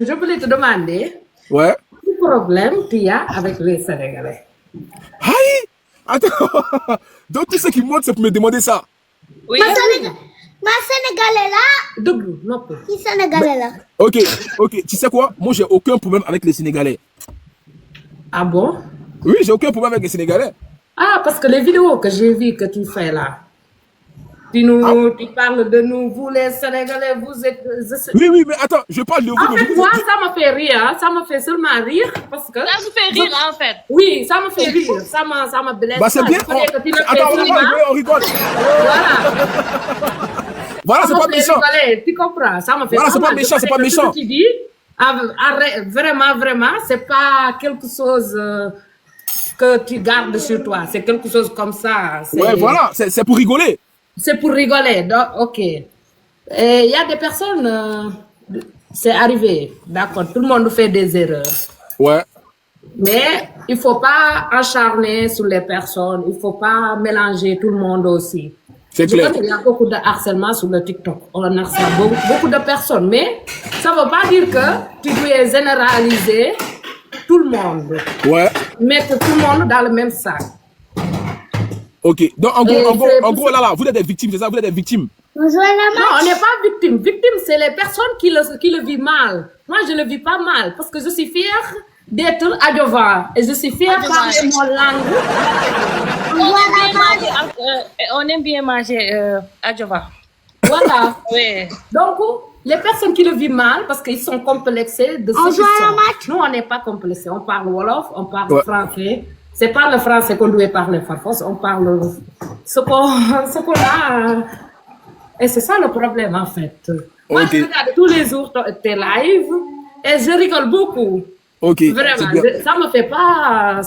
Je voulais te demander, Ouais. quel problème tu as avec les Sénégalais? Aïe! Attends. Donc, tout ce qui monte, c'est pour me demander ça. Oui. Ma Sénégalais là. Debout, non plus. Qui Sénégalais là? Ok, ok. Tu sais quoi? Moi, j'ai aucun problème avec les Sénégalais. Ah bon? Oui, j'ai aucun problème avec les Sénégalais. Ah, parce que les vidéos que j'ai vues que tu fais là, tu parles de nous, vous les Sénégalais, vous êtes... Oui, oui, mais attends, je parle de vous. En Mais fait, moi, ça me fait rire, hein. Ça me fait seulement rire parce que... Ça vous fait rire, en fait. Oui, ça me fait rire, ça me blesse. Bah, c'est bien. Je voulais que tu le fais Attends, seulement. on rigole. Voilà. Voilà, c'est Ça pas me fait méchant. rigoler, tu comprends? Ça me fait Voilà, c'est pas mal. méchant, Je c'est pas sais que ce méchant. que tu dis, vraiment, vraiment, c'est pas quelque chose que tu gardes sur toi. C'est quelque chose comme ça. Ouais, voilà, c'est pour rigoler. C'est pour rigoler. Donc, ok. Et il y a des personnes, c'est arrivé, d'accord. Tout le monde fait des erreurs. Ouais, Mais il ne faut pas acharner sur les personnes. Il ne faut pas mélanger tout le monde aussi. c'est Je clair. pense qu'il y a beaucoup de harcèlement sur le TikTok. On harcèle beaucoup de personnes. Mais ça ne veut pas dire que tu dois généraliser tout le monde. Ouais, Mettre tout le monde dans le même sac. ok. Donc, en Et gros, c'est en gros, là, vous êtes des victimes, c'est ça? Vous êtes des victimes. Bonjour la Non, on n'est pas victime. Victime, c'est les personnes qui le vivent mal. Moi, je le vis pas mal parce que je suis fière d'être adjuvant. Et je suis fière de parler mon langue. On aime bien manger à Java. Voilà. Oui. Donc, les personnes qui le vivent mal parce qu'ils sont complexés de ce On qu'ils joue à la sont. match. Nous, on n'est pas complexés. On parle Wolof, on parle Ouais. français. C'est pas le français qu'on doit parler farfos. On parle ce qu'on a. Et c'est ça le problème, en fait. Moi, Ok. je regarde tous les jours tes lives et je rigole beaucoup. Ok. c'est Vraiment. bien. Ça me fait pas...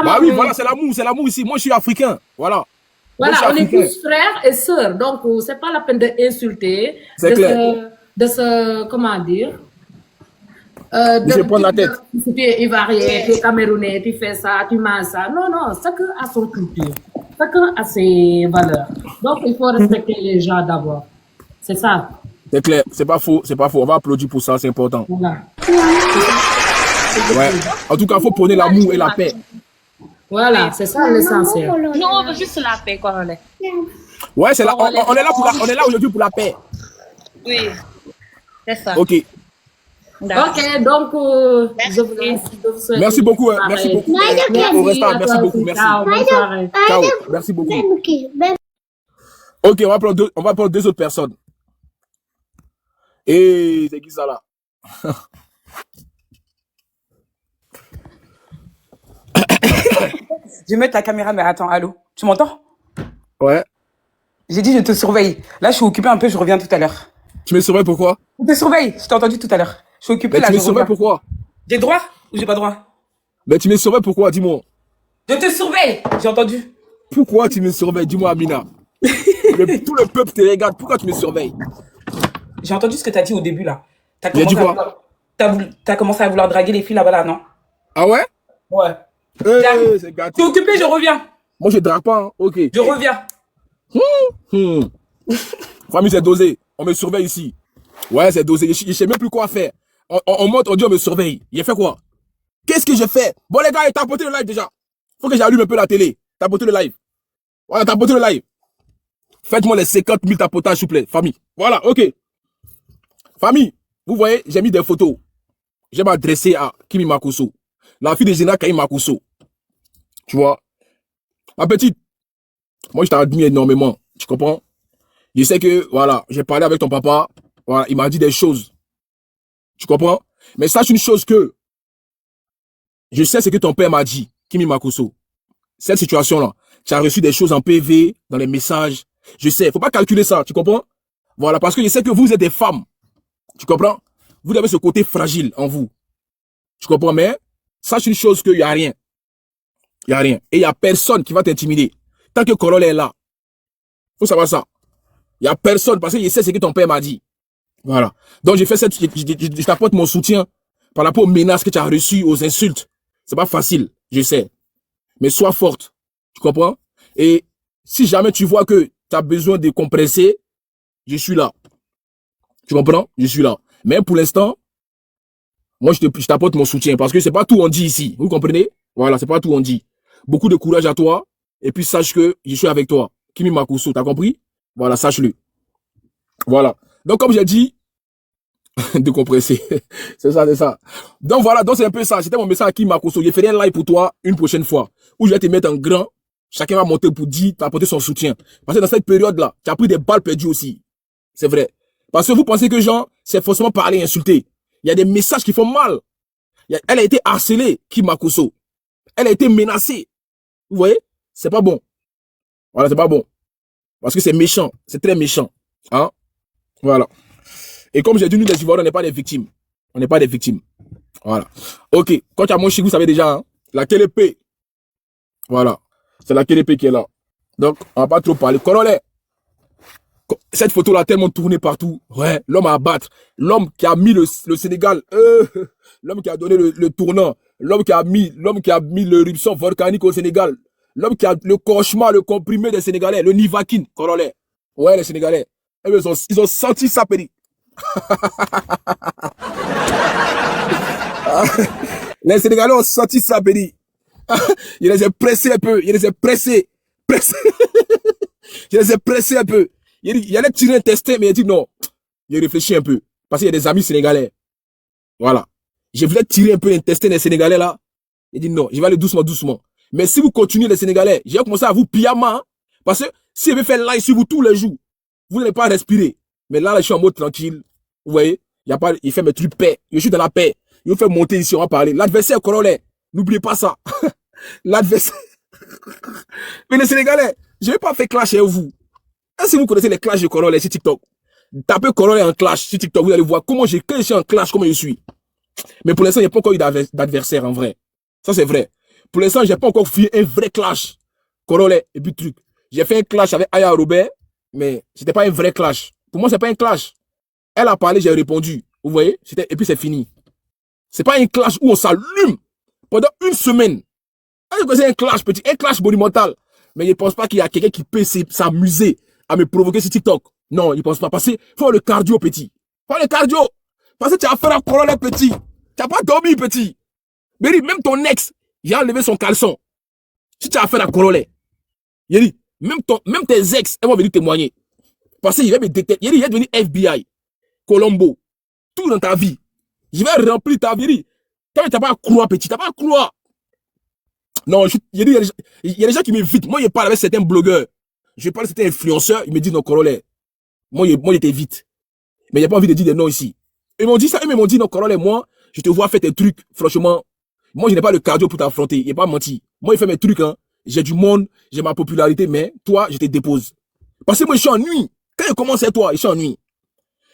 Bah oui, voilà, c'est l'amour ici. Moi, je suis africain. Voilà. Moi, je suis Voilà, on est africain. tous frères et sœurs. Donc, c'est pas la peine d'insulter. C'est clair. Comment dire? De se prendre la tête. Si tu es ivoirien, tu es camerounais, tu fais ça, tu manges ça. Non, non, chacun a son culture. Chacun a ses valeurs. Donc, il faut respecter les gens d'abord. C'est ça. C'est clair. C'est pas faux. C'est pas faux. On va applaudir pour ça. C'est important. Voilà. Ouais. En tout cas, il faut prôner l'amour et la paix. Voilà, c'est ça l'essentiel. Nous, on veut juste la paix, Congolais. Ouais, c'est là. On est là on est là aujourd'hui pour la paix. Oui. C'est ça. Ok. D'accord. Ok, donc, je vous laisse. Je vous souhaite Merci une beaucoup. bonne Merci soirée. beaucoup. Merci Au restaurant. à Merci toi beaucoup. aussi. Merci. Ciao, bonne soirée. Ciao. Merci beaucoup. Ben, Ok, on va prendre deux autres personnes. Et c'est qui ça là? Je vais mettre la caméra, mais attends, allô, tu m'entends? Ouais. J'ai dit je te surveille. Là, je suis occupée un peu, je reviens tout à l'heure. Tu me surveilles pourquoi? Je te surveille, je t'ai entendu tout à l'heure. Je suis occupée Mais là, tu je me surveilles reviens. pourquoi? J'ai droit ou j'ai pas droit? Mais tu me surveilles pourquoi? Dis-moi. Je te surveille, j'ai entendu. Pourquoi tu me surveilles? Dis-moi, Amina. Tout le peuple te regarde. Pourquoi tu me surveilles? J'ai entendu ce que t'as dit au début là. T'as J'ai dit commencé, quoi? t'as commencé à vouloir draguer les filles là-bas là, non? Ah ouais? Ouais. C'est Je gâté. suis occupée, je reviens. Moi, je drague pas. Hein. Ok. Je reviens. Famille, c'est dosé. On me surveille ici. Ouais, c'est dosé. Je sais même plus quoi faire. On monte, on dit on me surveille. Il a fait quoi? Qu'est-ce que je fais? Bon, les gars, tapotez le live déjà. Faut que j'allume un peu la télé. Tapotez le live. Voilà, tapotez le live. Faites-moi les 50 000 tapotages, s'il vous plaît. Famille. Voilà, ok. Famille, vous voyez, j'ai mis des photos. Je vais m'adresser à Kimi Makuso, la fille de Zena Kaï Makuso. Tu vois? Ma petite, moi, je t'admire énormément. Tu comprends? Je sais que, voilà, j'ai parlé avec ton papa. Voilà, il m'a dit des choses. Tu comprends? Mais sache une chose que, je sais ce que ton père m'a dit, Kimi Makuso. Cette situation-là, tu as reçu des choses en PV, dans les messages. Je sais, faut pas calculer ça, tu comprends? Voilà, parce que je sais que vous êtes des femmes. Tu comprends? Vous avez ce côté fragile en vous. Tu comprends? Mais, sache une chose qu'il n'y a rien. Il n'y a rien. Et il n'y a personne qui va t'intimider. Tant que Corol est là. Faut savoir ça. Il n'y a personne, parce que je sais ce que ton père m'a dit. Voilà. Donc, j'ai fait cette, je t'apporte mon soutien par rapport aux menaces que tu as reçues, aux insultes. C'est pas facile, je sais. Mais sois forte. Tu comprends? Et si jamais tu vois que tu as besoin de compresser, je suis là. Tu comprends? Je suis là. Mais pour l'instant, Moi, je t'apporte mon soutien parce que c'est pas tout on dit ici. Vous comprenez? Voilà, c'est pas tout on dit. Beaucoup de courage à toi. Et puis, sache que je suis avec toi. Kimi Makuso, t'as compris? Voilà, sache-le. Voilà. Donc, comme j'ai dit, décompresser. C'est ça, c'est ça. Donc, voilà. Donc, c'est un peu ça. C'était mon message à Kimi Makuso. Je ferai un live pour toi une prochaine fois où je vais te mettre en grand. Chacun va monter pour dire, t'apporter son soutien. Parce que dans cette période-là, tu as pris des balles perdues aussi. C'est vrai. Parce que vous pensez que Jean, c'est forcément parler, insulter. Il y a des messages qui font mal. Elle a été harcelée, Kim Makosso. Elle a été menacée. Vous voyez? C'est pas bon. Voilà, c'est pas bon. Parce que c'est méchant. C'est très méchant. Hein? Voilà. Et comme j'ai dit, nous, les Ivoiriens, on n'est pas des victimes. On n'est pas des victimes. Voilà. Ok. Quand tu as mon chic, vous savez déjà, hein? La KLP. Voilà. C'est la KLP qui est là. Donc, on va pas trop parler. Corollaire. Cette photo-là a tellement tourné partout. Ouais, l'homme à abattre. L'homme qui a mis le Sénégal. L'homme qui a donné le tournant. L'homme qui a mis l'éruption volcanique au Sénégal. L'homme qui a le cauchemar, le comprimé des Sénégalais. Le Nivakin, corollaire. Ouais, les Sénégalais. Ils ont senti ça, péri. Les Sénégalais ont senti ça, péri. Il les a pressés un peu. Il les a pressés. Je les ai pressés un peu. Il allait tirer un testé, mais il a dit non. Il réfléchit un peu. Parce qu'il y a des amis sénégalais. Voilà. Je voulais tirer un peu un testé des Sénégalais là. Il dit non, je vais aller doucement, doucement. Mais si vous continuez les Sénégalais, je vais commencer à vous pyjama. Hein, parce que si je vais faire live sur vous tous les jours, vous n'allez pas respirer. Mais là, je suis en mode tranquille. Vous voyez, il fait mes trucs paix. Je suis dans la paix. Il me fait monter ici, on va parler. L'adversaire corollaire. N'oubliez pas ça. L'adversaire. Mais les Sénégalais, je ne vais pas faire clash avec vous. Si vous connaissez les clashs de corollaire sur TikTok, tapez corollaire en clash sur TikTok, vous allez voir quand je suis en clash, comment je suis. Mais pour l'instant, il n'y a pas encore eu d'adversaire en vrai. Ça, c'est vrai. Pour l'instant, je n'ai pas encore fait un vrai clash. Corollaire et puis truc. J'ai fait un clash avec Aya Robert, mais c'était pas un vrai clash. Pour moi, c'est pas un clash. Elle a parlé, j'ai répondu. Vous voyez? Et puis c'est fini. C'est pas un clash où on s'allume pendant une semaine. C'est un clash petit, un clash monumental. Mais je ne pense pas qu'il y a quelqu'un qui peut s'amuser à me provoquer sur TikTok. Non, il pense pas. Parce qu'il faut le cardio, petit. Faut le cardio. Parce que tu as fait un corollaire, petit. Tu n'as pas dormi, petit. Mais même ton ex, il a enlevé son caleçon. Si tu as fait la corollaire, il dit, même tes ex, elles vont venir témoigner. Parce qu'il va me détecter. Il va devenir FBI, Colombo, tout dans ta vie. Je vais remplir ta vie. Quand tu n'as pas à croire, petit, tu n'as pas à croire. Non, il y a des gens qui m'évitent. Moi, je parle avec certains blogueurs. Je parle avec certains influenceurs. Ils me disent non, corollaire. Moi, je t'évite. Mais il n'y a pas envie de dire des noms ici. Ils m'ont dit ça. Ils m'ont dit non, corollaire, moi, je te vois faire tes trucs. Franchement, moi, je n'ai pas le cardio pour t'affronter. Il n'y a pas menti. Moi, je fais mes trucs. Hein. J'ai du monde, j'ai ma popularité, mais toi, je te dépose. Parce que moi, je suis en nuit. Quand je commence à toi, je suis en nuit.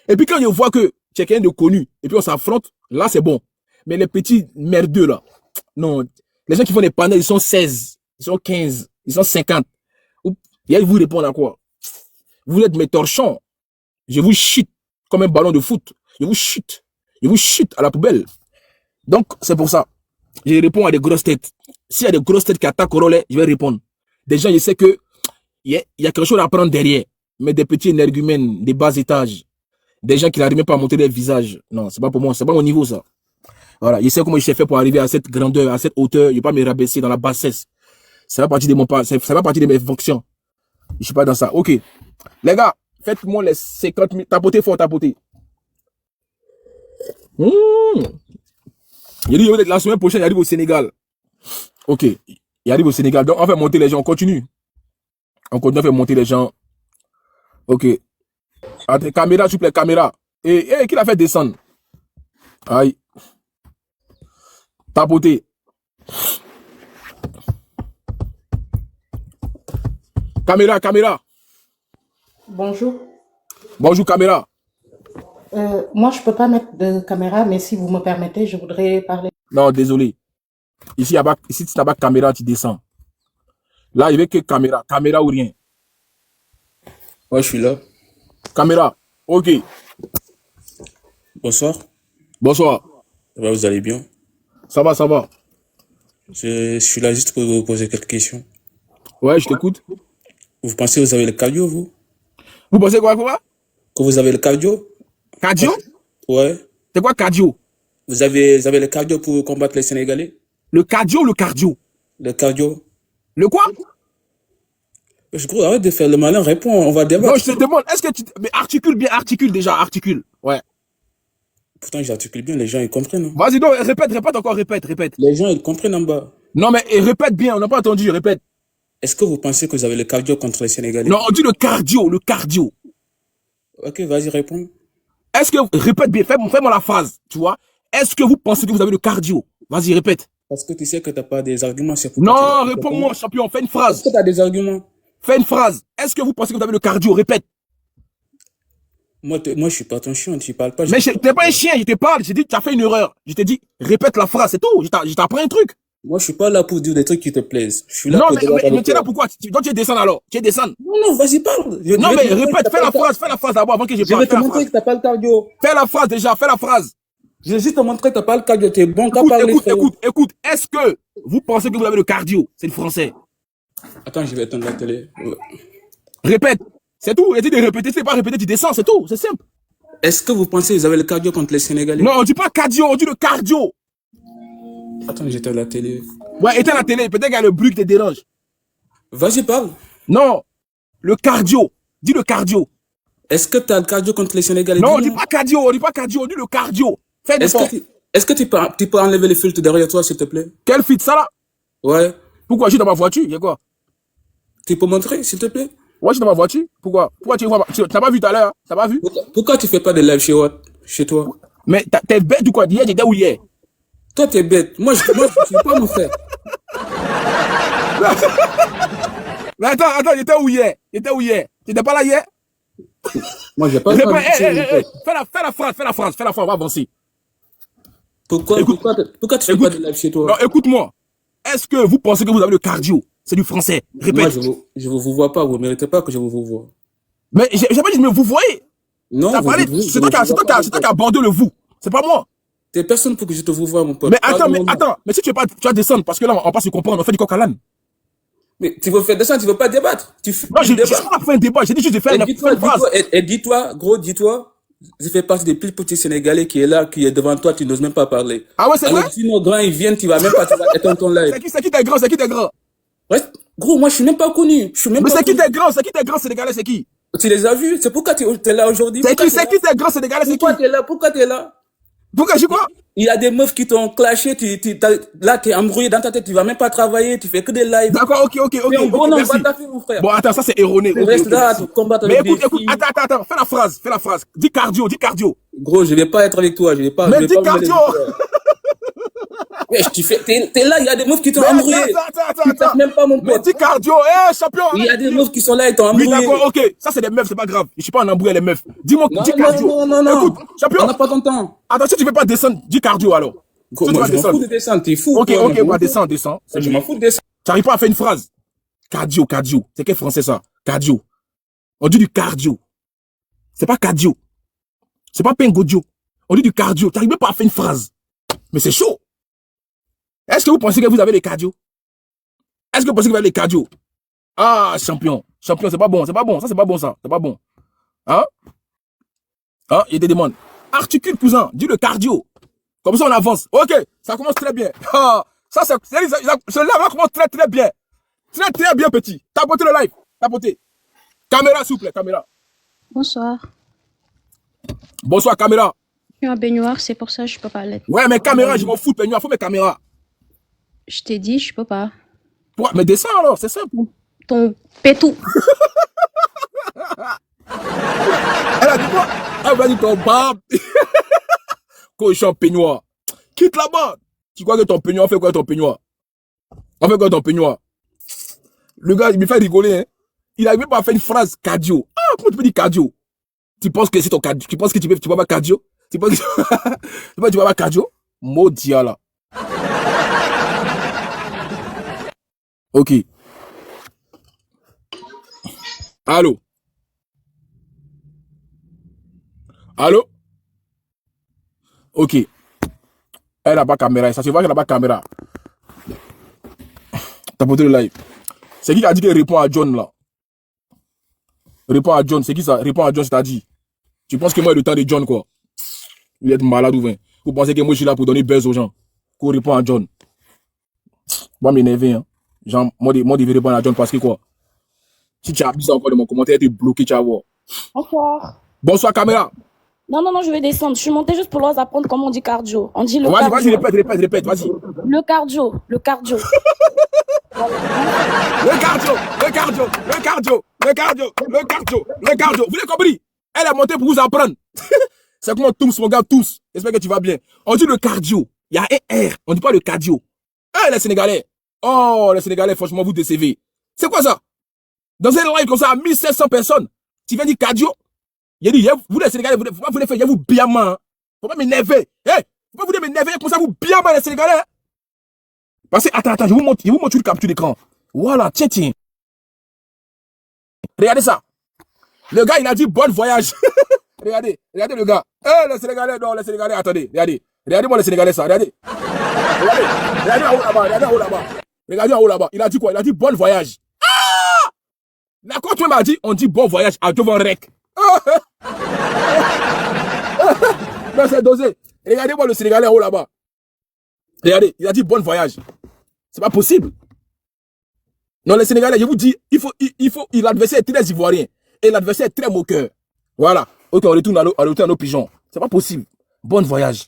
Et puis quand je vois que tu es quelqu'un de connu, et puis on s'affronte, là, c'est bon. Mais les petits merdeux, là, non. Les gens qui font des panels, ils sont 16, ils sont 15, ils sont 50. Et ils vous répondent à quoi? Vous êtes mes torchons. Je vous chute comme un ballon de foot. Je vous chute. Je vous chute à la poubelle. Donc, c'est pour ça. Je réponds à des grosses têtes. S'il y a des grosses têtes qui attaquent Corollaire, je vais répondre. Des gens, je sais que il y a quelque chose à prendre derrière. Mais des petits énergumènes, des bas étages, des gens qui n'arrivent même pas à monter leur visage. Non, c'est pas pour moi. C'est pas mon niveau, ça. Voilà, je sais comment je sais fait pour arriver à cette grandeur, à cette hauteur. Je ne vais pas me rabaisser dans la bassesse. Ça va partir de ça va partir de mes fonctions. Je suis pas dans ça. Ok. Les gars, faites-moi les 50 000. Tapotez fort, tapotez. Il dit, la semaine prochaine, il arrive au Sénégal. Ok. Il arrive au Sénégal. Donc, on fait monter les gens. On continue. On continue à faire monter les gens. Ok. Attends, caméra, s'il vous plaît, caméra. Et qui l'a fait descendre? Aïe. Tapoter. Caméra, caméra. Bonjour. Bonjour, caméra. Moi, je peux pas mettre de caméra, mais si vous me permettez, je voudrais parler. Non, désolé. Ici, ici tu n'as pas de caméra, tu descends. Là, il n'y avait que caméra. Caméra ou rien. Ouais, je suis là. Caméra. Ok. Bonsoir. Bonsoir. Ça va, vous allez bien? Ça va, ça va. Je suis là juste pour vous poser quelques questions. Ouais, je t'écoute. Vous pensez que vous avez le cardio, vous? Vous pensez quoi? Que vous avez le cardio? Cardio? Ouais. C'est quoi cardio? Vous avez le cardio pour combattre les Sénégalais? Le cardio ou le cardio? Le cardio? Le quoi? Je crois, arrête de faire le malin, réponds, on va Non, débattre. je te demande, est-ce que tu... Mais articule bien, articule déjà, articule. Ouais. Pourtant, j'articule bien, les gens, ils comprennent. Hein. Vas-y, donc, répète encore, répète. Les gens, ils comprennent en bas. Non, mais répète bien, on n'a pas entendu, répète. Est-ce que vous pensez que vous avez le cardio contre les Sénégalais? Non, on dit le cardio, le cardio. Ok, vas-y, réponds. Est-ce que... Répète bien, fais-moi la phrase, tu vois. Est-ce que vous pensez que vous avez le cardio? Vas-y, répète. Parce que tu sais que t'as pas des arguments, c'est pourquoi Non, tu réponds-moi, champion, fais une Est-ce phrase. que t'as des arguments? Fais une phrase. Est-ce que vous pensez que vous avez le cardio? Répète. Moi, je suis pas ton chien, tu parles pas. Mais t'es pas un chien, je te parle, j'ai dit, tu as fait une erreur. Je t'ai dit, répète la phrase, c'est tout. Je t'apprends un truc. Moi, je suis pas là pour dire des trucs qui te plaisent. Je suis là Non, pour débattre mais avec tu es là toi. pourquoi? Donc tu es descendre alors. Tu es descendre. Non, vas-y, parle. Non, mais répète, fais la phrase d'abord avant que je Je vais parle. te montrer que t'as pas le cardio. Fais la phrase déjà, fais la phrase. Je vais juste te montrer que t'as pas le cardio. T'es bon qu'à parler, frérot. Écoute. Est-ce que vous pensez que vous avez le cardio? C'est le français. Attends, je vais éteindre la télé. Ouais. Répète. C'est tout. Essaye de répéter. Si c'est pas répéter, tu descends, c'est tout. C'est simple. Est-ce que vous pensez que vous avez le cardio contre les Sénégalais? Non, on dit pas cardio, on dit le cardio. Attends, j'éteins la télé. Ouais, éteins la télé. Peut-être qu'il y a le bruit qui te dérange. Vas-y, parle. Non. Le cardio. Dis le cardio. Est-ce que t'as le cardio contre les Sénégalais? Non, on Dis-moi. dit pas cardio, on dit le cardio. Fais des efforts. Est-ce que tu peux enlever les filtres derrière toi, s'il te plaît? Quel fit ça là? Ouais. Pourquoi je suis dans ma voiture? Y'a quoi? Tu peux montrer, s'il te plaît? Ouais, je suis dans ma voiture. Pourquoi tu vois? Tu n'as pas vu tout à l'heure? Hein? T'as pas vu? Pourquoi tu fais pas de live chez toi? Mais t'es bête ou quoi? Hier, j'étais où hier? Toi, t'es bête. Moi, je suis pas mon frère. Mais attends, j'étais où hier? J'étais pas là hier? Moi, j'ai pas Fais la phrase, on va avancer. Pourquoi tu fais pas de live chez toi? Non, écoute-moi. Est-ce que vous pensez que vous avez le cardio? C'est du français. Répète. Moi, je vous vois pas. Vous méritez pas que je vous vois. Mais j'ai pas dit, mais vous voyez? Non, c'est toi qui as abordé le vous. C'est pas moi. T'es personne pour que je te vous voie, mon pote. Mais attends, mais si tu vas descendre, parce que là, on va pas se comprendre, on fait du coq à l'âne. Mais tu veux faire descendre, tu veux pas débattre. Non, je pas fait un débat, j'ai dit juste de faire une phrase. Et dis-toi, gros, je fais partie des plus petits Sénégalais qui est là, qui est devant toi, tu n'oses même pas parler. Ah ouais, c'est vrai? Alors, si nos grands, ils viennent, tu vas éteindre ton live. C'est qui tes grands? Ouais, gros, moi, je suis même pas connu. Mais c'est qui tes grands Sénégalais, c'est qui? Tu les as vus? C'est pourquoi tu es là aujourd'hui? C'est qui tes grands Sénégalais, c'est qui? Pourquoi tu es là? Pourquoi je suis quoi? Il y a des meufs qui t'ont clashé, là, t'es embrouillé dans ta tête, tu vas même pas travailler, tu fais que des lives. D'accord, ok, Mais en gros, non, merci. va t'affaire, mon frère. Bon, attends, ça c'est erroné. Tu restes là, tu combattes Mais avec écoute, des filles. attends, fais la phrase. Dis cardio. Gros, je vais pas être avec toi, je vais pas. Mais je vais dis pas me cardio. mêler de toi. T'es là, il y a des meufs qui t'ont Mais embrouillé. attends. Tu tapes même pas mon Mais pote. dis cardio, champion. Il y a des meufs qui sont là, ils t'ont Oui, embrouillé. d'accord, ok. Ça c'est des meufs, c'est pas grave. Je suis pas en embrouille les meufs. Dis-moi, Non, dis cardio. non. Écoute, champion. On n'a pas ton temps. Attends, si tu veux pas descendre, dis cardio alors. Gros, Si tu moi, vas je m'en fous descendre. de descendre, t'es fou. Ok, toi, bah descends. Je m'en fous de descendre. Tu n'arrives pas à faire une phrase. Cardio. C'est quel français ça? Cardio. On dit du cardio. C'est pas cardio. C'est pas pengodio. On dit du cardio. Tu n'arrives même pas à faire une phrase. Mais c'est chaud. Est-ce que vous pensez que vous avez les cardio? Est-ce que vous pensez que vous avez les cardio? Ah, champion, c'est pas bon. Ça, c'est pas bon, ça. C'est pas bon. Hein? Il te demande. Articule, cousin. Dis le cardio. Comme ça, on avance. Ok, ça commence très bien. Cela commence très bien. Très bien, petit. Tapotez le live. Tapotez. Caméra, s'il vous plaît, caméra. Bonsoir. Bonsoir, caméra. Je suis en baignoire, c'est pour ça que je peux pas l'être. Ouais, mais caméra, je m'en fous, il faut mes caméras. Je t'ai dit, je peux pas. Mais descends alors, c'est simple. Ton pétou. Elle a dit quoi? Elle va dire ton barbe. Cochon peignoir. Quitte là-bas. Tu crois que ton peignoir fait quoi ton peignoir? On fait quoi ton peignoir? Le gars, il me fait rigoler, hein. Il n'arrive pas à faire une phrase cardio. Ah, comment tu peux dire cardio? Tu penses que c'est ton cardio? Tu penses que tu vas pas cardio? Tu penses que tu vas pas cardio? Maudit là. Ok. Allô? Ok. Elle n'a pas caméra. Ça se voit qu'elle n'a pas caméra. T'as posé le live. C'est qui a dit qu'elle répond à John là? Réponds à John. C'est qui ça? Réponds à John, c'est-à-dire. Tu penses que moi, j'ai le temps de John quoi? Il est malade ou bien? Vous pensez que moi, je suis là pour donner buzz aux gens. Qu'on répond à John. Moi, m'énerver, hein. Genre, moi, je vais répondre à John parce que quoi? Si tu abuses encore de mon commentaire, tu es bloqué, tu vas voir. Bonsoir. Bonsoir, caméra. Non, je vais descendre. Je suis montée juste pour leur apprendre comment on dit cardio. On dit le Vas-y, cardio. répète, vas-y. Le cardio. Le cardio. Vous l'avez compris? Elle est montée pour vous apprendre. C'est comment tous, mon gars, tous. J'espère que tu vas bien. On dit le cardio. Il y a un R. On dit pas le cardio. Les Sénégalais. Oh, les Sénégalais, franchement, vous décevez. C'est quoi ça? Dans un live comme ça, à 1700 personnes, tu viens dire cardio? Il a dit, vous les Sénégalais, vous les faites, vous bien mal. Hein? Faut pas m'énerver. Faut pas vous m'énerver comme ça, vous bien mal, les Sénégalais. Hein? Parce que, attends, je vous montre une capture d'écran. Voilà, tiens. Regardez ça. Le gars, il a dit bon voyage. regardez le gars. Les Sénégalais, non, les Sénégalais, attendez, regardez-moi les Sénégalais, ça, regardez en haut là-bas. Regardez en haut là-bas. Il a dit quoi? Il a dit bon voyage. Ah! Là, quand tu m'as dit, on dit bon voyage à devant rec. Mais c'est dosé. Regardez-moi le Sénégalais en haut là-bas. Regardez, il a dit bon voyage. C'est pas possible. Non, les Sénégalais, je vous dis, l'adversaire est très ivoirien. Et l'adversaire est très moqueur. Voilà. Ok, on retourne à nos pigeons. C'est pas possible. Bon voyage.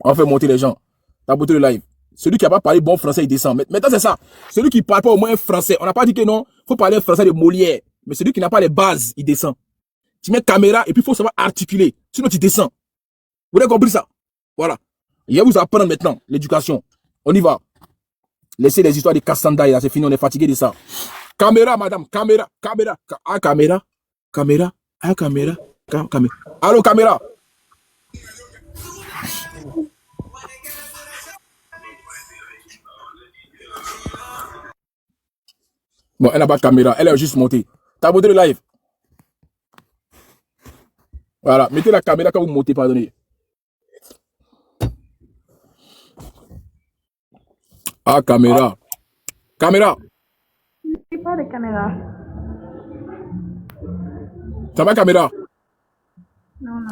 On fait monter les gens. T'as bouté le live. Celui qui n'a pas parlé bon français, il descend. Maintenant, c'est ça. Celui qui ne parle pas au moins français. On n'a pas dit que non, il faut parler un français de Molière. Mais celui qui n'a pas les bases, il descend. Tu mets caméra et puis il faut savoir articuler. Sinon, tu descends. Vous avez compris ça? Voilà. Je vais vous apprendre maintenant l'éducation. On y va. Laissez les histoires de Kassandaï, là, c'est fini, on est fatigué de ça. Caméra, madame, caméra. Ah, caméra. Allô, caméra. Bon, elle n'a pas de caméra, elle est juste montée. T'as monté le live? Voilà, mettez la caméra quand vous montez, pardonnez. Ah, caméra. Caméra. Je n'ai pas de caméra. T'as pas de caméra? Non.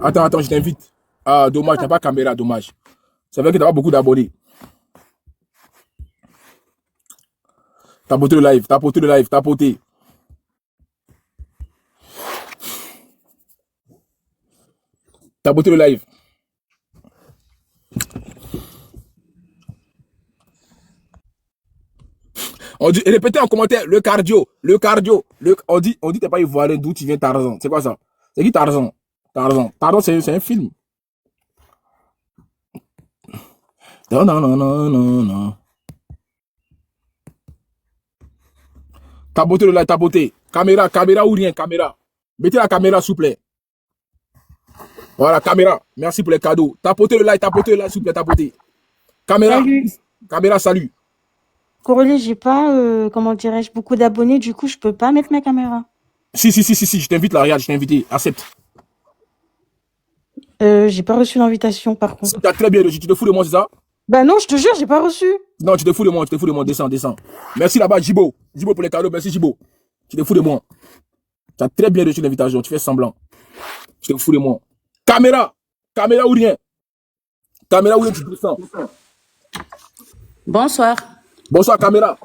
Attends, je t'invite. Ah, dommage, t'as pas de caméra, dommage. C'est vrai que t'as pas beaucoup d'abonnés. T'as porté le live. T'as porté le live. On dit, répétez en commentaire, le cardio. On dit t'es pas ivoirien, d'où tu viens, Tarzan. C'est quoi ça? C'est qui Tarzan? Tarzan, c'est un film. Non. T'as beauté le live, t'as beauté. Caméra ou rien, caméra. Mettez la caméra, s'il vous plaît. Voilà, caméra. Merci pour les cadeaux. T'as beauté le live, s'il vous plaît, t'as beauté. Caméra. Salut. Caméra, salut. Coralie, j'ai pas, comment dirais-je, beaucoup d'abonnés, du coup, je peux pas mettre ma caméra. Si, je t'invite là, regarde, je t'ai invité. Accepte. J'ai pas reçu l'invitation, par contre. T'as très bien reçu, tu te fous de moi, c'est ça? Bah non, je te jure, j'ai pas reçu. Non, tu te fous de moi, descends. Merci là-bas, Jibo. Jibo pour les cadeaux, merci Jibo. Tu te fous de moi. Tu as très bien reçu l'invitation, tu fais semblant. Tu te fous de moi. Caméra ou rien. Tu descends. Bonsoir. Bonsoir, caméra.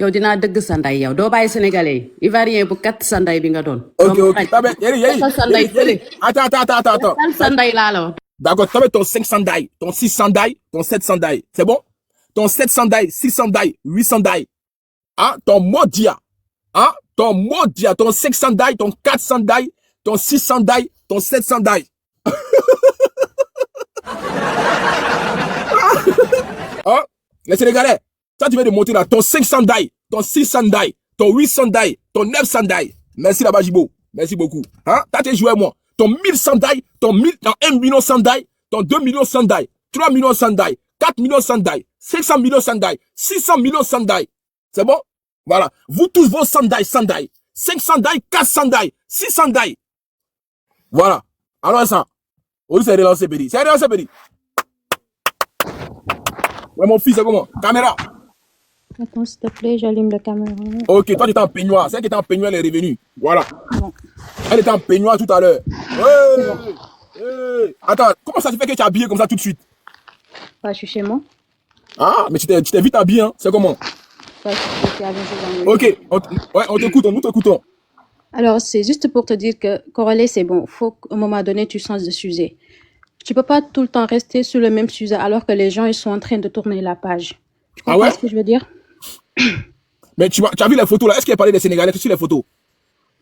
yow dinaa dëgg sa nday yow doo bàyyi sénégalais yi ivoirien bu kat sa nday bi nga doon. Ok. Yéli. sa nday fële. Attends. sa nday laa la wax. D'accord, tu mets ton 500 dailles, ton 600 dailles, ton 700 dailles. C'est bon? Ton 700 dailles, 600 dailles, 800 dailles. Ah, ton modia. Ton 500 dailles, ton 400 dailles, ton 600 dailles, ton 700 dailles. Hein? Les Sénégalais, toi tu viens de monter là, ton 500 dailles, ton 600 dailles, ton 800 dailles, ton 900 dailles. Merci là-bas, Jibo. Merci beaucoup. Hein? T'as tes joué moi. Ton 1100 dailles, ton 1 million 100 dailles, ton 2 millions 100 dailles, 3 millions 100 dailles, 4 millions 100 dailles, 500 millions 100 dailles, 600 millions 100 dailles. C'est bon? Voilà. Vous tous vos 100 dailles, 500 dailles, 400 dailles, 600 dailles. Voilà. Alors ça. On s'est relancé, Bédi. Ouais, mon fils, c'est comment? Caméra. Attends, s'il te plaît, j'allume la caméra. Ok, toi, tu étais en peignoir. Celle qui était en peignoir, elle est revenue. Voilà. Bon. Elle était en peignoir tout à l'heure. Ouais. Hey. Attends, comment ça se fait que tu es habillé comme ça tout de suite? Bah, je suis chez moi. Ah, mais tu t'es vite habillé, hein? C'est comment? Ouais, je suis avec les gens. Ok, on t'écoute, nous t'écoutons. Alors, c'est juste pour te dire que, Coralie, c'est bon. Faut qu'à un moment donné, tu changes de sujet. Tu peux pas tout le temps rester sur le même sujet alors que les gens, ils sont en train de tourner la page. Tu comprends ce que je veux dire? Mais tu as vu les photos là? Est-ce qu'il a parlé des Sénégalais sur les photos?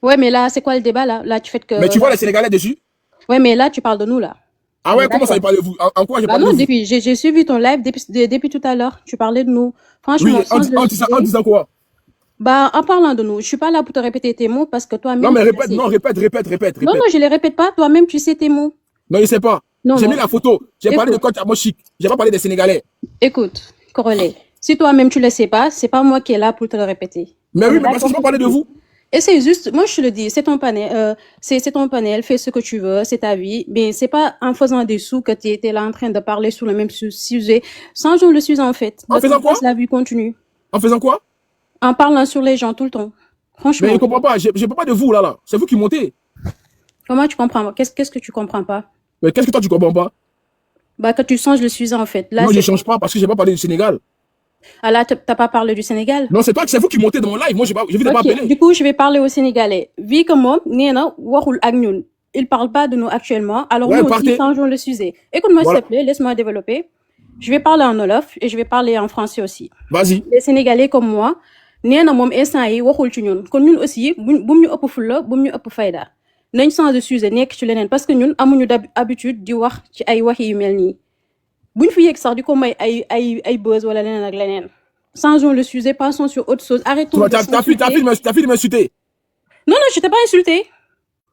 Ouais, mais là, c'est quoi le débat là? Là, tu fais que. Mais tu vois les Sénégalais dessus? Ouais, mais là, tu parles de nous là. Ah ouais, comment ça, il parle de vous? En quoi j'ai parlé de vous? Depuis, j'ai suivi ton live depuis tout à l'heure. Tu parlais de nous. Franchement, oui, en disant quoi? Bah, en parlant de nous, je suis pas là pour te répéter tes mots parce que toi-même. Non, mais répète. Non, je les répète pas. Toi-même, tu sais tes mots. Non, il sait pas. J'ai mis la photo. J'ai parlé de Coach Amoshik. J'ai pas parlé des Sénégalais. Écoute, Corolé, si toi-même tu le sais pas, c'est pas moi qui est là pour te le répéter. Mais oui, mais parce que je pas parlé de vous. Et c'est juste, moi je te le dis, c'est ton panel, c'est ton panel, fais ce que tu veux, c'est ta vie, mais c'est pas en faisant des sous que tu étais là en train de parler sur le même sujet. Changeons le sujet en fait. En faisant quoi? La vie continue. En faisant quoi? En parlant sur les gens tout le temps. Franchement. Mais je comprends pas, je parle pas de vous là. C'est vous qui montez. Comment tu comprends? Qu'est-ce que tu comprends pas? Mais qu'est-ce que toi tu comprends pas? Bah que tu changes le sujet en fait. Là, non, je change pas parce que j'ai pas parlé du Sénégal. Ah là, t'as pas parlé du Sénégal? Non, c'est vous qui montez dans mon live. Moi, je vais pas appeler. Du coup, je vais parler aux Sénégalais. Vu que moi, Néna, Warul Agnoun, il parle pas de nous actuellement. Alors, nous aussi, changeons le sujet. Écoute-moi, s'il te plaît, laisse-moi développer. Je vais parler en Wolof et je vais parler en français aussi. Vas-y. Les Sénégalais comme moi, Néna, mom, instant yi, Warul ci ñun. Kon ñun aussi, bu ñu ëpp fulla, bu ñu ëpp fayda. Nañ change de sujet nekk ci leneen parce que ñun amuñu d'habitude di wax ci ay wax yu mel nii. Buñ fi yegg sax di ko may ay buzz wala leneen ak leneen. Changeons le sujet, passons sur autre chose. Arrêtons de s'insulter. T'as fait de m'insulter. Non, je t'ai pas insulté.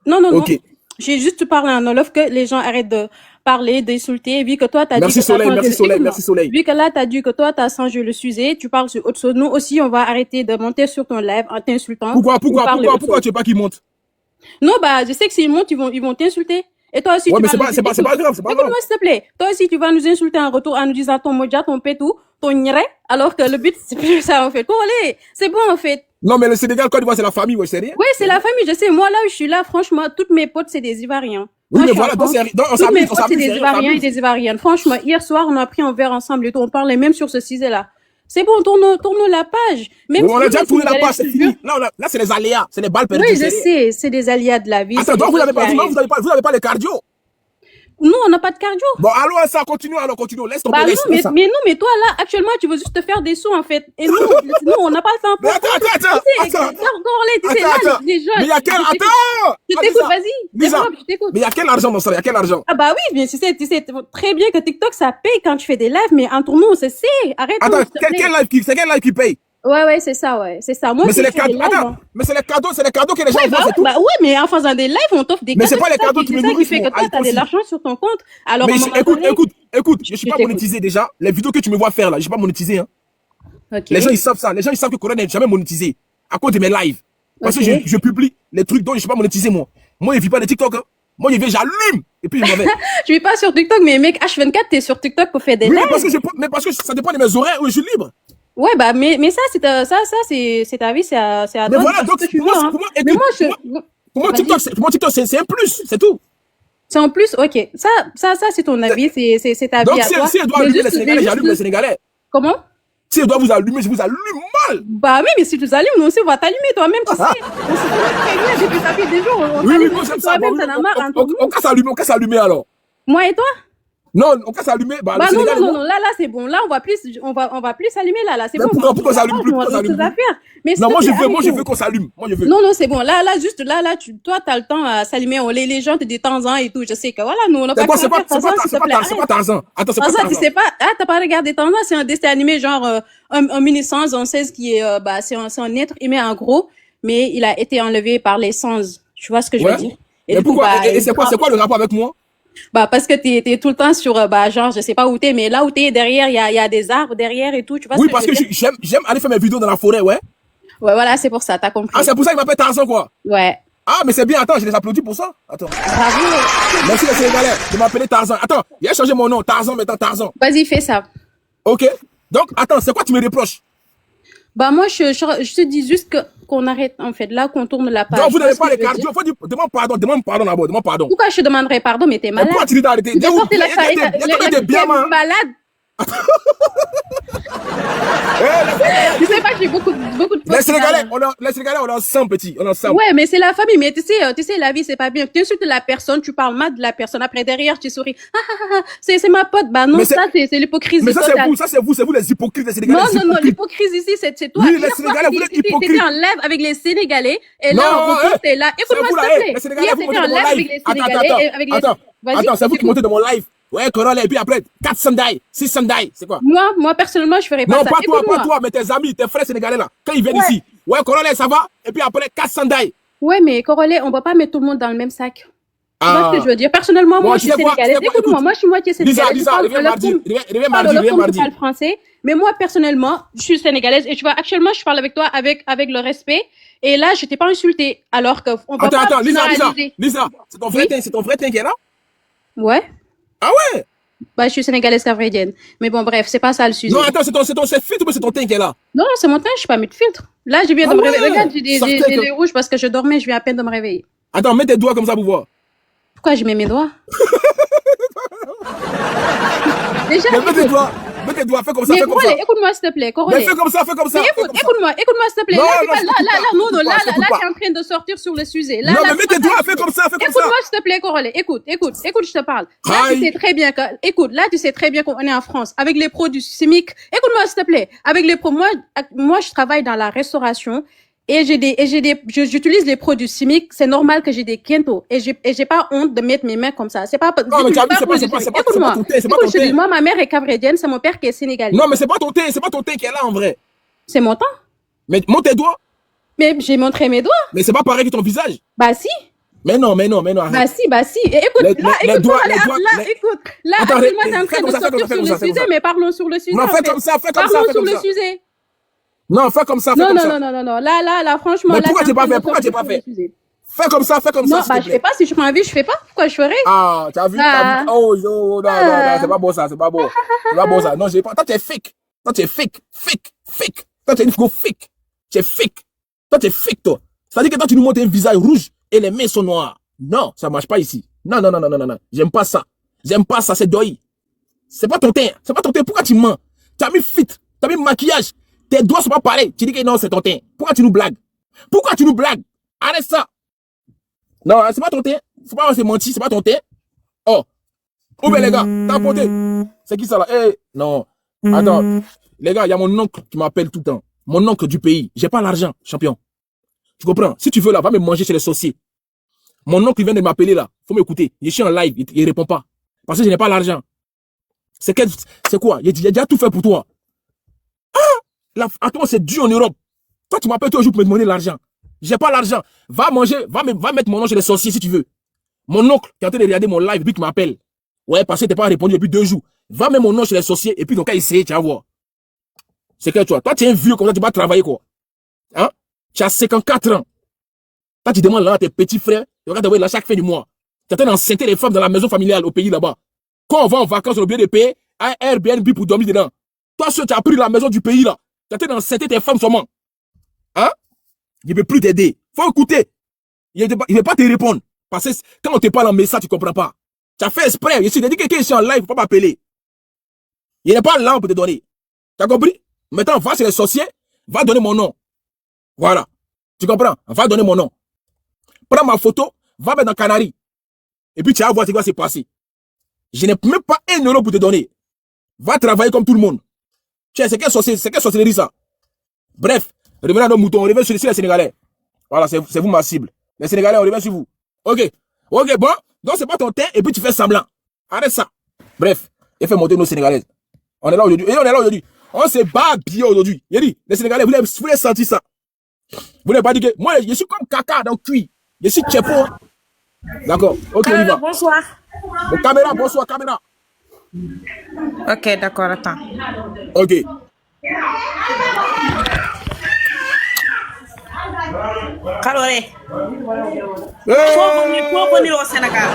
Non. Okay. J'ai juste parlé en Wolof que les gens arrêtent de parler, d'insulter, vu que toi t'as dit que merci Soleil. Vu que là t'as dit que toi t'as changé le sujet, tu parles sur autre chose. Nous aussi, on va arrêter de monter sur ton live en t'insultant. Pourquoi tu veux pas qu'ils montent? Non, bah, je sais que s'ils montent, ils vont t'insulter. Et toi aussi, ouais, mais c'est pas grave, c'est pas grave. Écoute-moi, s'il te plaît. Toi aussi, tu vas nous insulter en retour en nous disant ton moja, ton pétou, ton nyre, alors que le but, c'est plus ça, en fait. Allez, c'est bon, en fait. Non, mais le Sénégal, Côte d'Ivoire, c'est la famille, ouais, c'est rien. Oui, c'est la famille, je sais. Moi, là où je suis là, franchement, toutes mes potes, c'est des Ivoiriens. Oui, mais voilà, donc on s'amuse, c'est des Ivoiriens et des Ivoiriennes. Franchement, hier soir, on a pris un verre ensemble et tout. On parlait même sur ce sujet-là. C'est bon, tournons la page. Même on a déjà tourné la page, c'est fini. Là, c'est les aléas, c'est les balles perdues. Oui, je sais, c'est des aléas de la vie. Attends, donc vous n'avez pas les cardio. Nous, on n'a pas de cardio. Bon, allons, ça, continue, laisse tomber. Bah mais toi, là, actuellement, tu veux juste te faire des sous, en fait. Et nous, on n'a pas le temps pour ça. Attends. Les jeunes. Mais il y a quel, attends! Je t'écoute, vas-y. Je t'écoute. Mais il y a quel argent dans ça? Il y a quel argent? Ah bah oui, bien, tu sais très bien que TikTok, ça paye quand tu fais des lives, mais entre nous, c'est, arrête. Attends, c'est quel live qui paye? Ouais, c'est ça. Moi, mais c'est les cadeaux, mais c'est les cadeaux que les gens voient, c'est tout. Bah ouais, mais en faisant des lives, on t'offre des cadeaux. Mais c'est pas les cadeaux qui me nourrissent. C'est ça qui fait que toi, t'as de l'argent sur ton compte. Alors, mais écoute, je suis pas monétisé déjà. Les vidéos que tu me vois faire là, je suis pas monétisé, hein. Okay. Les gens, ils savent ça. Les gens, ils savent que Corona n'est jamais monétisé. À cause de mes lives. Parce que je publie les trucs dont je suis pas monétisé, moi. Moi, je vis pas de TikTok, hein. Moi, j'allume. Et puis, je m'en vais. Tu vis pas sur TikTok, mais mec, H24, t'es sur TikTok pour faire des lives. Mais parce que ça dépend de mes horaires où je suis libre. Ouais, bah, mais ça, c'est ta vie, c'est à toi. Mais voilà, donc, pour moi, TikTok, c'est un plus, c'est tout. C'est en plus, ok. Ça, c'est ton avis, c'est ta vie à toi. Donc, si elle doit allumer les Sénégalais, j'allume les Sénégalais. Comment? Si elle doit vous allumer, je vous allume mal. Bah oui, mais si tu nous allumes, nous aussi, on va t'allumer toi-même, tu sais. On se connaît très bien depuis ça fait des jours. Oui, moi, j'aime ça. On casse allumer alors. Moi et toi? Non, on casse allumer. Bah non, là, c'est bon. Là, on va plus s'allumer, là, c'est bon. Pourquoi ça allume plus? Non, moi, je veux qu'on s'allume. Moi, je veux. Non, c'est bon. Là, toi, t'as le temps à s'allumer. Les gens te disent Tarzan et tout. Je sais que voilà, nous, on n'a pas c'est pas Tarzan. Attends, c'est pas Tarzan. Tu sais pas, t'as pas regardé Tarzan, c'est un dessin animé, genre, un mini sens, on sait ce qui est, c'est un être humain en gros, mais il a été enlevé par les sens. Tu vois ce que je veux dire? Et pourquoi? Et c'est quoi le rapport avec moi? Bah, parce que t'es tout le temps sur, genre, je sais pas où t'es, mais là où t'es, derrière, il y a des arbres derrière et tout, tu vois. Oui, parce que j'aime aller faire mes vidéos dans la forêt, ouais. Ouais, voilà, c'est pour ça, t'as compris. Ah, c'est pour ça qu'il m'appelle Tarzan, quoi. Ouais. Ah, mais c'est bien, attends, je les applaudis pour ça. Attends. Bravo. Merci les Sénégalais de m'appeler Tarzan. Attends, il a changé mon nom, Tarzan, maintenant Tarzan. Vas-y, fais ça. Ok. Donc, attends, c'est quoi tu me reproches? Bah moi, je te dis juste qu'on arrête, en fait, là, qu'on tourne la page. Donc, vous Tu vois n'avez ce pas que les je veux cardio. dire? Demande pardon d'abord, demande pardon. Pourquoi je te demanderais pardon, mais t'es Mais malade. pourquoi tu dis d'arrêter? Tu t'es sorti la faillite, t'es bien, t'es man. malade. Tu sais pas, j'ai beaucoup de Les Sénégalais, on est ensemble, petit. On est ensemble. Ouais, mais c'est la famille. Mais tu sais, la vie, c'est pas bien. Tu insultes la personne, tu parles mal de la personne. Après, derrière, tu souris. C'est ma pote. Bah non, Mais ça, c'est l'hypocrisie. Mais ça, totale. c'est vous les hypocrites, les Sénégalais. Non, l'hypocrisie ici, c'est toi. Oui, Hier les Sénégalais, vous êtes hypocrites. T'étais en live avec les Sénégalais. Et Non, là, en retour, t'es là. Écoute-moi, vous, s'il te plaît. les Sénégalais, Hier, vous t'étais en montez live dans mon avec les Sénégalais. et avec les... Vas-y, Attends, c'est vous qui écoute. montez dans mon live. Ouais, Corolla, et puis après, 4 sandailles, 6 sandailles, c'est quoi? Moi, personnellement, je ferais pas Non, ça. pas toi, Écoute-moi. pas toi, mais tes amis, tes frères sénégalais là, quand ils viennent ici. Ouais, Corolla, ça va? Et puis après, 4 sandailles. Ouais, mais Corolé, on va pas mettre tout le monde dans le même sac. Tu vois Ah. ce que je veux dire? Personnellement, moi, Bon, je suis tu sais quoi, sénégalaise. tu sais quoi, Écoute-moi, écoute. moi, je suis moitié sénégalaise. Lisa, reviens mardi, Je parle français. Mais moi, personnellement, je suis sénégalaise. Et tu vois, actuellement, je parle avec toi avec le respect. Et là, je t'ai pas insulté. Alors que on va pas Attends, généraliser. Lisa, c'est ton vrai teint qui est là? Ouais. Ah ouais? Bah, je suis sénégalaise capverdienne. Mais bon, bref, c'est pas ça le sujet. Non, attends, c'est filtre ou c'est ton teint qui est là? Non, c'est mon teint, je suis pas mis de filtre. Là, je viens de me ouais. réveiller. Regarde, j'ai Sortez des que- yeux rouges parce que je dormais, je viens à peine de me réveiller. Attends, mets tes doigts comme ça pour voir. Pourquoi je mets mes doigts? Déjà, Mais mets tes doigts, fais comme ça, mais fais comme Corolé, ça. écoute-moi, s'il te plaît, Corolé. Mais fais comme ça, fais comme ça. Mais fais comme ça. écoute-moi, s'il te plaît. Non, Là, non, je t'écoute pas, là, je t'écoute pas. t'es en train de sortir sur le sujet. Là, Non, là, mais mets tes doigts, fais comme ça, fais comme ça. Écoute-moi, s'il te plaît, Corolé. Écoute, je te parle. Là, Aïe. tu sais très bien tu sais très bien qu'on est en France avec les produits chimiques. Écoute-moi, s'il te plaît. Avec les moi, je travaille dans la restauration et j'utilise les produits chimiques. C'est normal que j'ai des quintos et j'ai pas honte de mettre mes mains comme ça. C'est pas, Non, mais tu as vu, produits c'est pas chimiques. ton Écoute-moi. teint, c'est pas Écoute, ton je te dis, teint. moi, ma mère est capverdienne, c'est mon père qui est sénégalais. Non, mais c'est pas ton teint qui est là en vrai. C'est mon temps. Mais monte tes doigts. Mais j'ai montré mes doigts. Mais c'est pas pareil que ton visage. Bah si. Mais non, arrête. Bah si. Et écoute, Les écoute, doigts, là, les doigts, là, les- écoute. Là, Attends, actuellement, t'es en train fais de comme ça, sortir fais sur comme le ça, fais sujet, comme ça. mais parlons sur le sujet. Non, en fais fait. comme ça, fais comme ça, Parlons fais sur comme le ça. sujet. Non, fais comme ça, fais Non, comme non, ça. non. Là, franchement, Mais là, pourquoi t'es t'es pas en train fait? de Pourquoi t'es sortir pas sur fait? le sujet. Fais comme ça, Non, s'il bah te je plaît. fais pas. Si je prends un vie, je fais pas. Pourquoi je ferais? Ah, t'as vu? Ah. Oh, non, c'est pas bon ça, c'est pas bon. C'est pas bon ça. Non, j'ai pas. Toi, t'es fake. Toi, t'es une go fake. Tu es fake. Toi, t'es fake, toi. C'est-à-dire que toi, tu nous montres un visage rouge et les mains sont noires. Non, ça marche pas ici. Non. J'aime pas ça. C'est doi. C'est pas ton teint. Pourquoi tu mens? Tu as mis fit. Tu as mis maquillage. Tes doigts sont pas pareils. Tu dis que non, c'est ton teint. Pourquoi tu nous blagues? Arrête ça. Non, c'est pas ton teint. Faut pas se mentir, c'est pas ton teint. Oh. Où ben les gars? T'as porté. C'est qui ça là? Eh, non. Attends. Les gars, il y a mon oncle qui m'appelle tout le temps. Mon oncle du pays. J'ai pas l'argent, champion. Tu comprends? Si tu veux là, va me manger chez les sorciers. Mon oncle vient de m'appeler là. Faut m'écouter. Je suis en live. Il répond pas. Parce que je n'ai pas l'argent. C'est quoi? J'ai déjà tout fait pour toi. Ah! À toi, c'est dur en Europe. Toi, tu m'appelles toujours pour me demander l'argent. J'ai pas l'argent. Va manger, va mettre mon nom chez les sorciers si tu veux. Mon oncle qui est en train de regarder mon live depuis qu'il m'appelle. Ouais, parce que t'es pas répondu depuis 2 jours. Va mettre mon nom chez les sorciers et puis donc, essayer, tu vas voir. C'est que toi, tu es un vieux comme ça, tu vas travailler quoi. Hein? Tu as 54 ans. Toi, tu demandes là à tes petits frères, tu vas t'envoyer là chaque fin du mois. Tu es en train d'enceinter les femmes dans la maison familiale au pays là-bas. Quand on va en vacances, on a oublié de payer un Airbnb pour dormir dedans. Toi, tu as pris la maison du pays là. Tu es en train d'enceinter tes femmes seulement. Hein? Il ne peut plus t'aider. Faut écouter. Il ne veut pas te répondre. Parce que quand on te parle en message, tu ne comprends pas. Tu as fait exprès. Je suis dit que quelqu'un est en live, il ne faut pas m'appeler. Il n'est pas là pour te donner. Tu as compris? Maintenant, va chez les sorciers, va donner mon nom. Voilà. Tu comprends? Va donner mon nom. Prends ma photo, va mettre dans Canary. Et puis tu vas voir ce qui va se passer. Je n'ai même pas 1 euro pour te donner. Va travailler comme tout le monde. Tiens, c'est quelle sorcellerie ça? Bref, revenons à nos moutons, on revient sur les Sénégalais. Voilà, c'est vous ma cible. Les Sénégalais, on revient sur vous. Ok, bon. Donc c'est pas ton teint et puis tu fais semblant. Arrête ça. Bref, et fais monter nos Sénégalaises. On est là aujourd'hui. On se bat bien aujourd'hui. Il dit, les Sénégalais, vous l'avez senti ça. Vous n'avez pas dit que moi, je suis comme caca dans le cuit. Je suis tchepo. D'accord. Ok, on y va. Bonsoir. Bon, caméra, bonsoir, caméra. Ok, d'accord, attends. Ok. Caloré. Hey, Faut venir au Sénégal.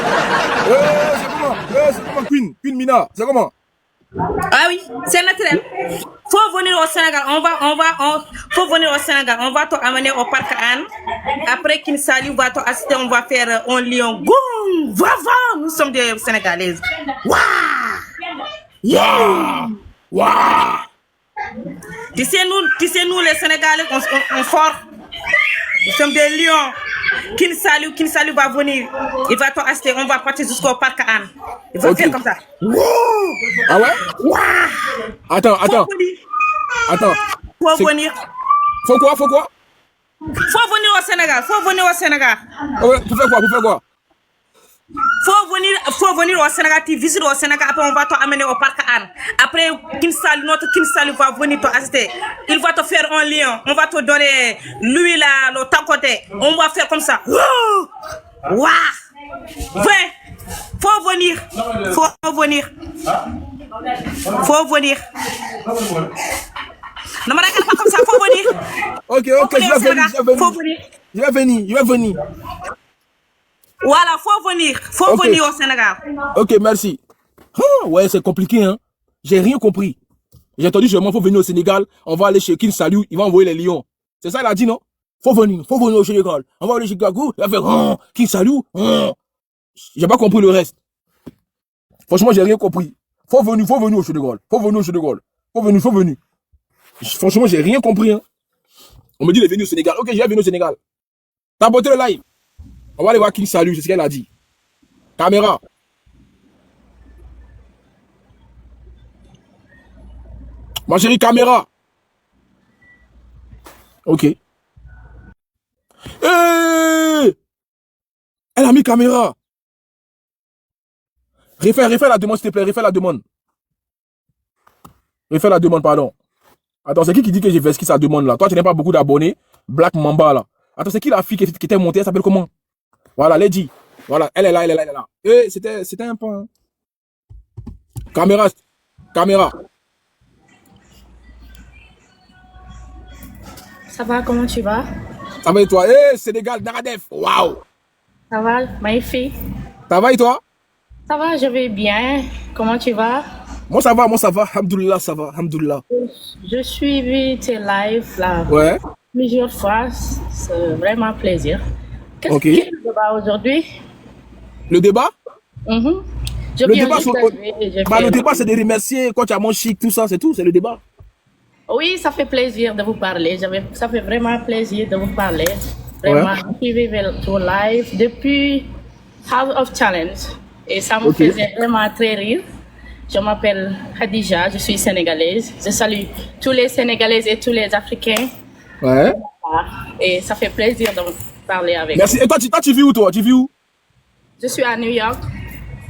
c'est comment Queen Mina, c'est comment? Ah oui, c'est naturel. Faut venir au Sénégal. Faut venir au Sénégal. On va t'amener au parc Anne. Après King Saliou va t'assister, on va faire un lion. Goum! Va! Nous sommes des Sénégalaises. Waouh! Yeah! Waouh! Tu sais, nous les Sénégalais, on fort. Nous sommes des lions. King Saliou va venir. Il va t'assister, on va partir jusqu'au parc Anne. Il va faire comme ça. Wouh! Ah ouais? Waouh! Attends. Faut venir. Faut quoi? Faut venir au Sénégal. Ouais, pour faire quoi? Faut venir au Sénégal, tu visites au Sénégal, après on va t'amener au parc Anne. Après, notre King Saliou va venir t'assister. Il va te faire un lion. On va te donner lui là, le tacoté. On va faire comme ça. Waouh! Faut venir. Ne me regarde pas comme ça, faut venir. Ok, je vais venir. Voilà, faut venir au Sénégal. Ok, merci. Ah, ouais, c'est compliqué, hein. J'ai rien compris. J'ai entendu seulement, faut venir au Sénégal, on va aller chez King Saliou, il va envoyer les lions. C'est ça, il a dit, non? Faut venir au Sénégal. On va aller chez Gagou, il va faire, King Saliou, J'ai pas compris le reste. Franchement, j'ai rien compris. Faut venir au Sénégal. Faut venir. Franchement, j'ai rien compris, hein. On me dit de venir au Sénégal. Ok, je vais venir au Sénégal. T'as boté le live. On va aller voir King Saliou, c'est ce qu'elle a dit. Caméra. Ma chérie, caméra. Ok. Elle a mis caméra. Refais la demande, s'il te plaît. Refais la demande, pardon. Attends, c'est qui dit que j'ai fait ce qui ça demande là? Toi, tu n'as pas beaucoup d'abonnés. Black Mamba là. Attends, c'est qui la fille qui était montée? Elle s'appelle comment? Voilà, Lady. Voilà, elle est là. C'était un peu. Hein. Caméra. Ça va, comment tu vas? Ça va et toi? Sénégal, Daradef. Waouh. Ça va, ma fille? Ça va et toi? Ça va, je vais bien. Comment tu vas? Moi ça va. Alhamdoulilah, ça va. Alhamdoulilah. Je suis tes lives là. Ouais. Plusieurs fois. C'est vraiment un plaisir. Qu'est-ce Ok. que c'est le débat aujourd'hui? Le débat? Le débat, c'est de remercier quand tu as mon chic, tout ça, c'est tout, c'est le débat. Oui, ça fait plaisir de vous parler. Ça fait vraiment plaisir de vous parler. Vraiment, je suivais vos lives depuis House of Challenge. Et ça me faisait vraiment très rire. Je m'appelle Khadija, je suis sénégalaise. Je salue tous les Sénégalais et tous les Africains. Ouais. Et ça fait plaisir de vous parler avec Merci. vous. Et toi, tu vis où, toi? Tu vis où? Je suis à New York.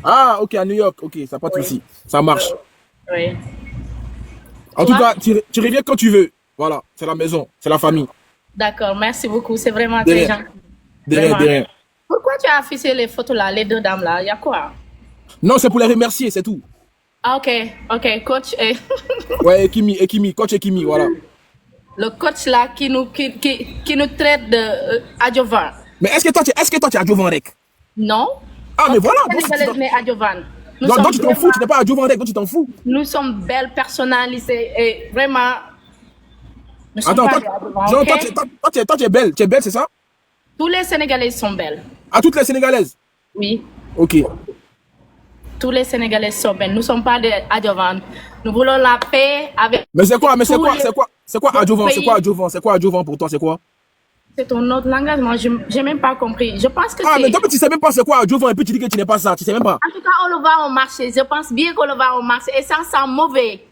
Ah, ok, à New York. Ok, ça pas de souci. Ça marche. Oui. En tout cas, tu reviens quand tu veux. Voilà, c'est la maison, c'est la famille. D'accord, merci beaucoup. C'est vraiment très gentil. De rien. Pourquoi tu as affiché les photos là, les deux dames là? Il y a quoi? Non, c'est pour les remercier, c'est tout. Ah, ok, coach. Ouais, Ekimi, coach Ekimi, voilà. Le coach là qui nous traite de adjuvant. Mais est-ce que toi tu es adjuvant rec? Non. Ah, mais voilà. Donc tu t'en fous, tu n'es pas adjuvant rec, donc tu t'en fous. Nous sommes belles, personnalisées et vraiment. Attends, toi tu es belle, c'est ça? Tous les Sénégalais sont belles. Ah, toutes les Sénégalaises? Oui. Ok. Tous les Sénégalais sont belles. Nous ne sommes pas des adjuvants. Nous voulons la paix avec. Mais c'est quoi adjuvant? C'est quoi adjuvant pour toi? C'est quoi? C'est ton autre langage. Moi, je n'ai même pas compris. Je pense que mais toi, tu sais même pas c'est quoi adjuvant et puis tu dis que tu n'es pas ça. Tu sais même pas. En tout cas, on le voit au marché. Je pense bien qu'on le voit au marché. Et ça sent mauvais.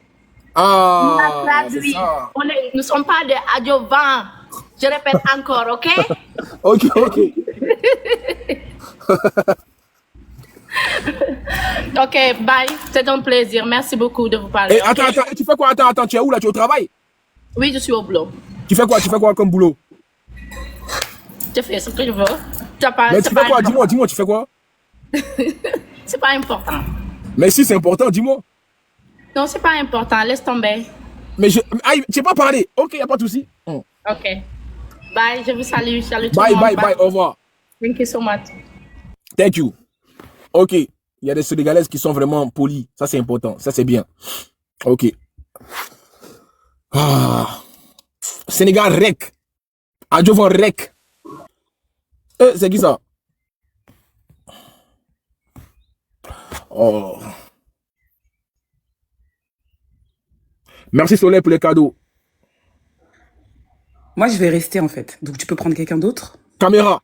Ah. On a traduit. Nous ne sommes pas des adjuvants. Je répète encore, ok? Ok. Ok, bye. C'est un plaisir. Merci beaucoup de vous parler. Et attends, tu fais quoi? Attends, tu es où là? Tu es au travail? Oui, je suis au boulot. Tu fais quoi comme boulot? Je fais ce que je veux. Mais tu fais quoi? Dis-moi, tu fais quoi? C'est pas important. Mais si c'est important, dis-moi. Non, c'est pas important. Laisse tomber. Mais tu n'as pas parlé. Ok, y a pas de souci. Ok. Bye, je vous salue. Salut tout le monde. Bye, au revoir. Thank you so much. Thank you. Ok. Il y a des Sénégalaises qui sont vraiment polies. Ça, c'est important. Ça, c'est bien. Ok. Ah. Sénégal rec. Adjovan rec. C'est qui ça? Oh. Merci Soleil pour les cadeaux. Moi, je vais rester en fait. Donc, tu peux prendre quelqu'un d'autre. Caméra.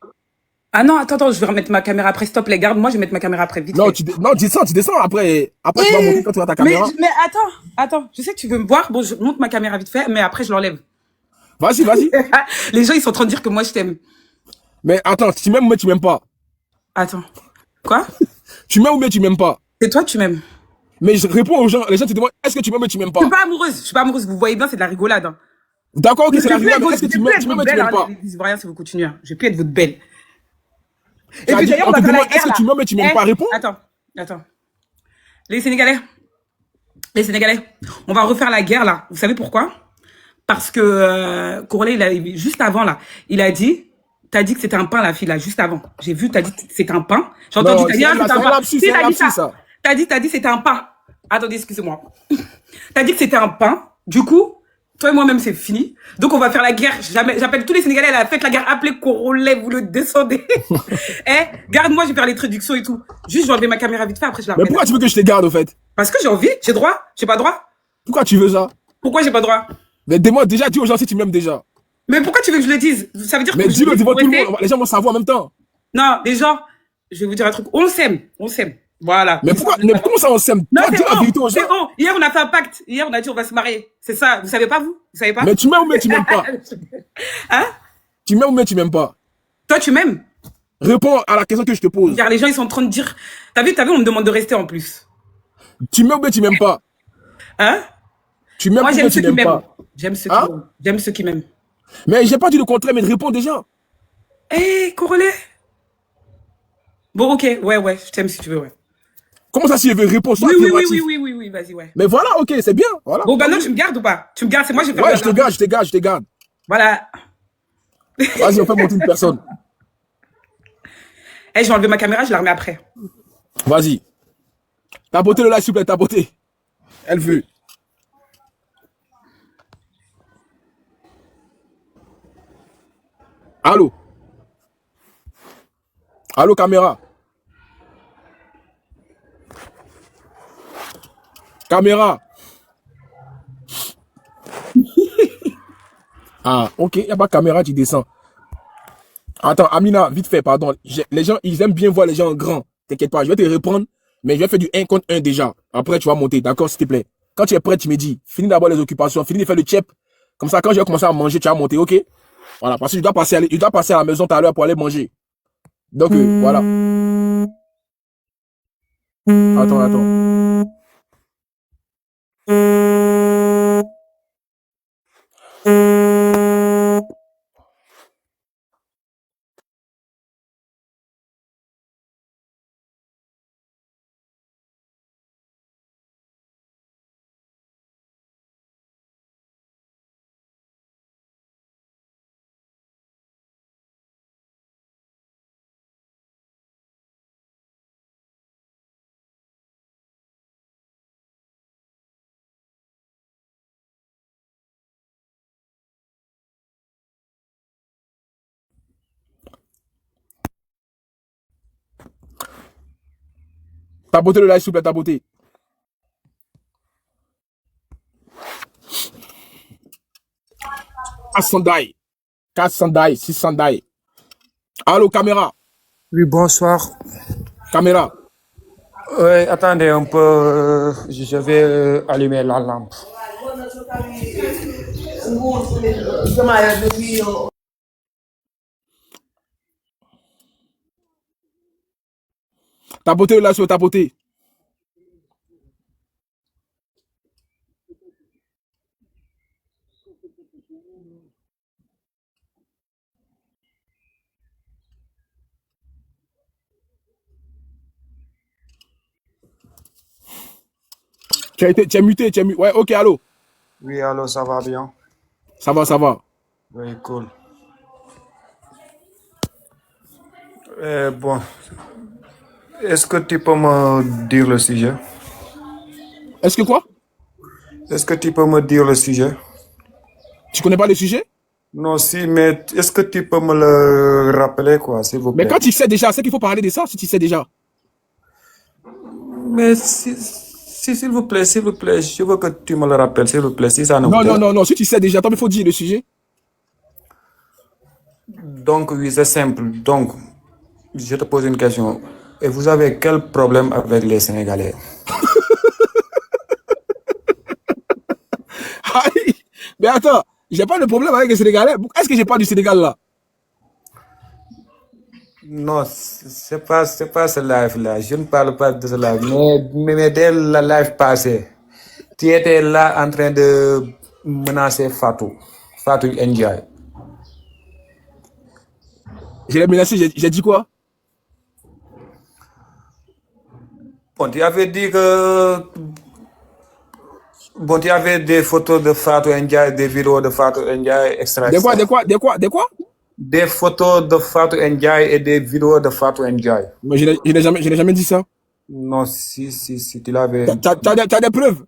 Ah non, attends, je vais remettre ma caméra après. Stop, les gardes. Moi, je vais mettre ma caméra après. Vite Non, fait. non, tu descends après. Après, tu vas monter quand tu as ta caméra. Mais attends. Je sais que tu veux me voir. Bon, je monte ma caméra vite fait, mais après, je l'enlève. Vas-y. Les gens, ils sont en train de dire que moi, je t'aime. Mais attends, tu m'aimes ou tu m'aimes pas? Attends. Quoi? Tu m'aimes ou tu m'aimes pas? C'est toi, tu m'aimes. Mais je réponds aux gens, les gens te demandent est-ce que tu m'aimes ou tu m'aimes pas? Je suis pas amoureuse. Vous voyez bien, c'est de la rigolade. Hein. D'accord, ok, c'est la rigolade, mais est-ce que tu m'aimes ou tu m'aimes pas? Les Ivoiriens, si vous continuez. Je vais plus être votre belle. Et puis d'ailleurs, on te demande est-ce que tu m'aimes ou tu m'aimes pas? Réponds. Attends. Les Sénégalais, on va refaire la guerre là. Vous savez pourquoi? Parce que Corley, juste avant là, il a dit. T'as dit que c'était un pain, la fille, là, juste avant. J'ai vu, t'as dit que c'était un pain. J'ai entendu, t'as dit, c'est un pain. Si, t'as dit ça. T'as dit que c'était un pain. Attendez, excusez-moi. T'as dit que c'était un pain. Du coup, toi et moi-même, c'est fini. Donc, on va faire la guerre. J'appelle tous les Sénégalais à la fête, la guerre. Appelez Corolais, vous le descendez. Garde-moi, je vais faire les traductions et tout. Juste, je vais enlever ma caméra vite fait, après, je la remets. Mais pourquoi tu veux que je te garde, au fait? Parce que j'ai envie, j'ai droit. J'ai pas droit. Pourquoi tu veux ça? Pourquoi j'ai pas droit? Mais dis-moi déjà, dis aux gens si tu m'aimes déjà. Mais pourquoi tu veux que je le dise? Ça veut dire que. Mais dis-le devant tout le monde, les gens vont savoir en même temps. Non, les gens, je vais vous dire un truc. On s'aime. Voilà. Mais comment ça on s'aime? Non, dis la vérité aux gens. C'est bon. Hier, on a fait un pacte. Hier, on a dit on va se marier. C'est ça. Vous savez pas, vous? Vous savez pas? Mais tu m'aimes ou tu m'aimes pas? Hein? Tu m'aimes ou tu m'aimes pas? Toi, tu m'aimes? Réponds à la question que je te pose. Car les gens, ils sont en train de dire. T'as vu, on me demande de rester en plus. Tu m'aimes ou tu m'aimes pas? Hein? Tu m'aimes ou tu m'aimes pas? J'aime ceux qui m'aiment. J'aime ceux qui m'aiment. Mais j'ai pas dit le contraire, mais réponds déjà. Corolais. Bon, ok, ouais, je t'aime si tu veux, ouais. Comment ça, si je veux répondre? Oui, vas-y, ouais. Mais voilà, ok, c'est bien, voilà. Bon, bah non, tu me gardes ou pas? Tu me gardes, c'est moi, je vais faire. Ouais, je te garde. Voilà. Vas-y, on fait monter une personne. Je vais enlever ma caméra, je la remets après. Vas-y. Ta beauté, le live, s'il vous plaît, ta beauté. Elle veut. Allô, caméra. Ah, ok, il n'y a pas de caméra, tu descends. Attends, Amina, vite fait, pardon. Les gens, ils aiment bien voir les gens en grand. T'inquiète pas, je vais te répondre, mais je vais faire du 1 contre 1 déjà. Après, tu vas monter, d'accord, s'il te plaît. Quand tu es prêt, tu me dis, finis d'abord les occupations, finis de faire le chep. Comme ça, quand je vais commencer à manger, tu vas monter, ok? Voilà, parce que je dois passer à la maison tout à l'heure pour aller manger. Donc, voilà. Attends. Ta beauté le live, s'il vous plaît, ta beauté. Quatre sandailles, 6 sandailles. Allô, caméra. Oui, bonsoir. Caméra. Oui, attendez un peu, je vais allumer la lampe. Ta beauté là sur ta beauté. Tu es muté, Ouais, ok, allô. Oui, allô, ça va bien? Ça va. Oui, cool. Bon, est-ce que tu peux me dire le sujet? Est-ce que quoi? Est-ce que tu peux me dire le sujet? Tu connais pas le sujet? Non, si, mais est-ce que tu peux me le rappeler, quoi, s'il vous plaît? Mais quand tu sais déjà, c'est qu'il faut parler de ça, si tu sais déjà. Mais si, s'il vous plaît, je veux que tu me le rappelles, s'il vous plaît, si ça ne vous Non, non, dérange. non, non, si tu sais déjà, toi, il faut dire le sujet. Donc, oui, c'est simple. Donc, je te pose une question. Et vous avez quel problème avec les Sénégalais? Aïe. Mais attends, j'ai pas de problème avec les Sénégalais. Est-ce que j'ai pas du Sénégal là? Non, c'est pas ce live-là. Je ne parle pas de ce live. Mais dès la live passée, tu étais là en train de menacer Fatou Ndiaye. Je l'ai menacé, j'ai dit quoi? Bon, tu avais dit que... Bon, tu avais des photos de Fatou Ndiaye, des vidéos de Fatou Ndiaye, extra. De quoi? Des photos de Fatou Ndiaye et des vidéos de Fatou Ndiaye. Mais je n'ai jamais dit ça. Non, si, tu l'avais... T'as des preuves?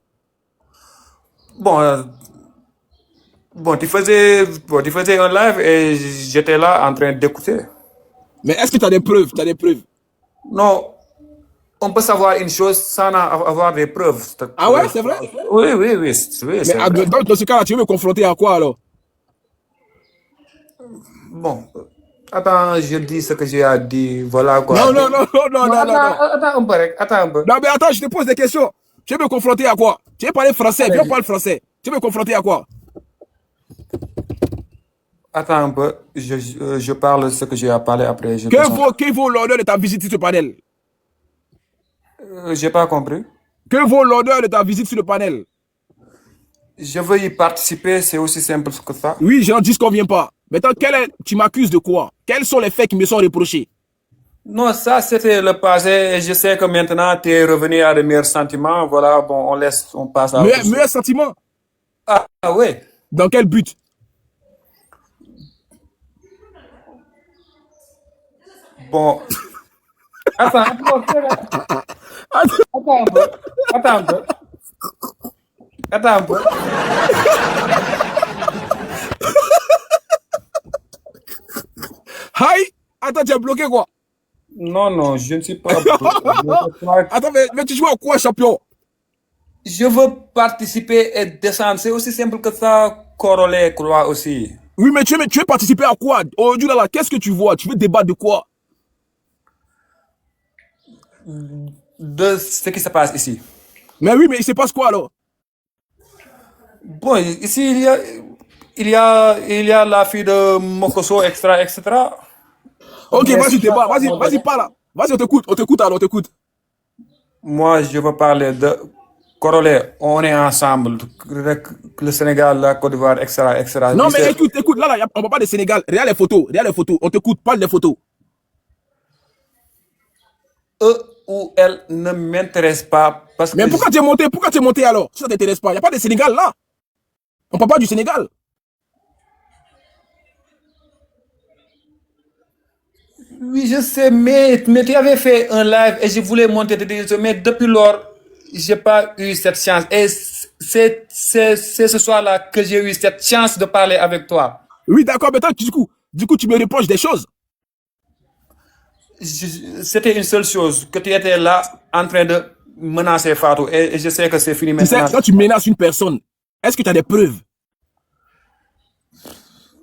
Bon, tu faisais un live et j'étais là en train d'écouter. Mais est-ce que tu as des preuves? Non, on peut savoir une chose sans avoir des preuves. Ah ouais, c'est vrai? Oui, Mais c'est vrai. dans ce cas-là, tu veux me confronter à quoi alors? Bon, attends, je dis ce que j'ai à dire, voilà quoi. Non. Attends un peu. Non, mais attends, je te pose des questions. Tu veux me confronter à quoi? Tu veux parler français? Viens parler français. Tu veux me confronter à quoi? Attends un peu, je parle ce que j'ai à parler après. Que vaut l'honneur de ta visite sur ce panel? J'ai pas compris. Que vaut l'honneur de ta visite sur le panel? Je veux y participer, c'est aussi simple que ça. Oui, je n'en disconviens pas. Maintenant, tu m'accuses de quoi? Quels sont les faits qui me sont reprochés? Non, ça c'était le passé et je sais que maintenant tu es revenu à de meilleurs sentiments. Voilà, bon, on passe à... Meilleurs sentiments? Ah ouais. Dans quel but? Bon. Attends un peu. Aïe! Attends, tu es bloqué quoi? Non, je ne suis pas... Attends, mais tu joues à quoi, champion? Je veux participer et descendre. C'est aussi simple que ça, Corolet, crois aussi. Oui, mais tu veux participer à quoi? Aujourd'hui, là, qu'est-ce que tu vois? Tu veux débattre de quoi? De ce qui se passe ici. Mais oui, mais il se passe quoi alors? Bon, ici, il y a la fille de Mokoso, etc. Ok, vas-y, débat. Vas-y, parle. Vas-y, on t'écoute alors, on t'écoute. Moi, je veux parler de Corolet. On est ensemble. Le Sénégal, la Côte d'Ivoire, etc. Non, mais écoute, là, on ne parle pas de Sénégal. Regarde les photos. On t'écoute, parle des photos. Eux ou elles ne m'intéressent pas. Parce mais que pourquoi tu es monté alors? Si ça ne t'intéresse pas, il n'y a pas de Sénégal là. On ne parle pas du Sénégal. Oui, je sais, mais tu avais fait un live et je voulais monter des vidéos, mais depuis lors, je n'ai pas eu cette chance. Et c'est ce soir-là que j'ai eu cette chance de parler avec toi. Oui, d'accord, mais du coup, tu me reproches des choses. C'était une seule chose, que tu étais là en train de menacer Fatou et je sais que c'est fini maintenant. Tu sais, quand tu menaces une personne, est-ce que tu as des preuves?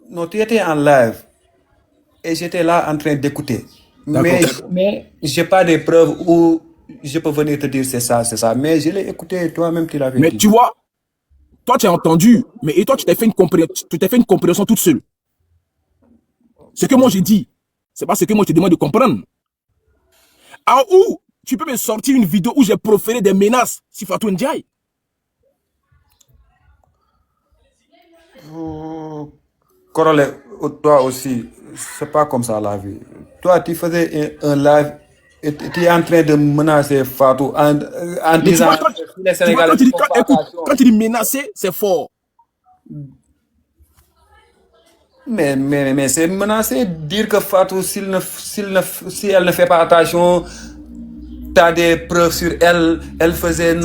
Non, tu étais en live et j'étais là en train d'écouter. Mais je n'ai pas de preuves où je peux venir te dire c'est ça. Mais je l'ai écouté, toi-même tu l'avais dit. Mais tu vois, toi tu as entendu, et toi tu t'es fait une compréhension toute seule. Ce que moi j'ai dit, c'est pas ce que moi je te demande de comprendre. En où tu peux me sortir une vidéo où j'ai proféré des menaces sur Fatou Ndiaye? Corolle, toi aussi, c'est pas comme ça la vie. Toi, tu faisais un live et tu es en train de menacer Fatou en disant que les Sénégalais... Quand tu dis menacer, c'est fort. Mais c'est menacer, dire que Fatou, si elle ne fait pas attention, tu as des preuves sur elle, elle faisait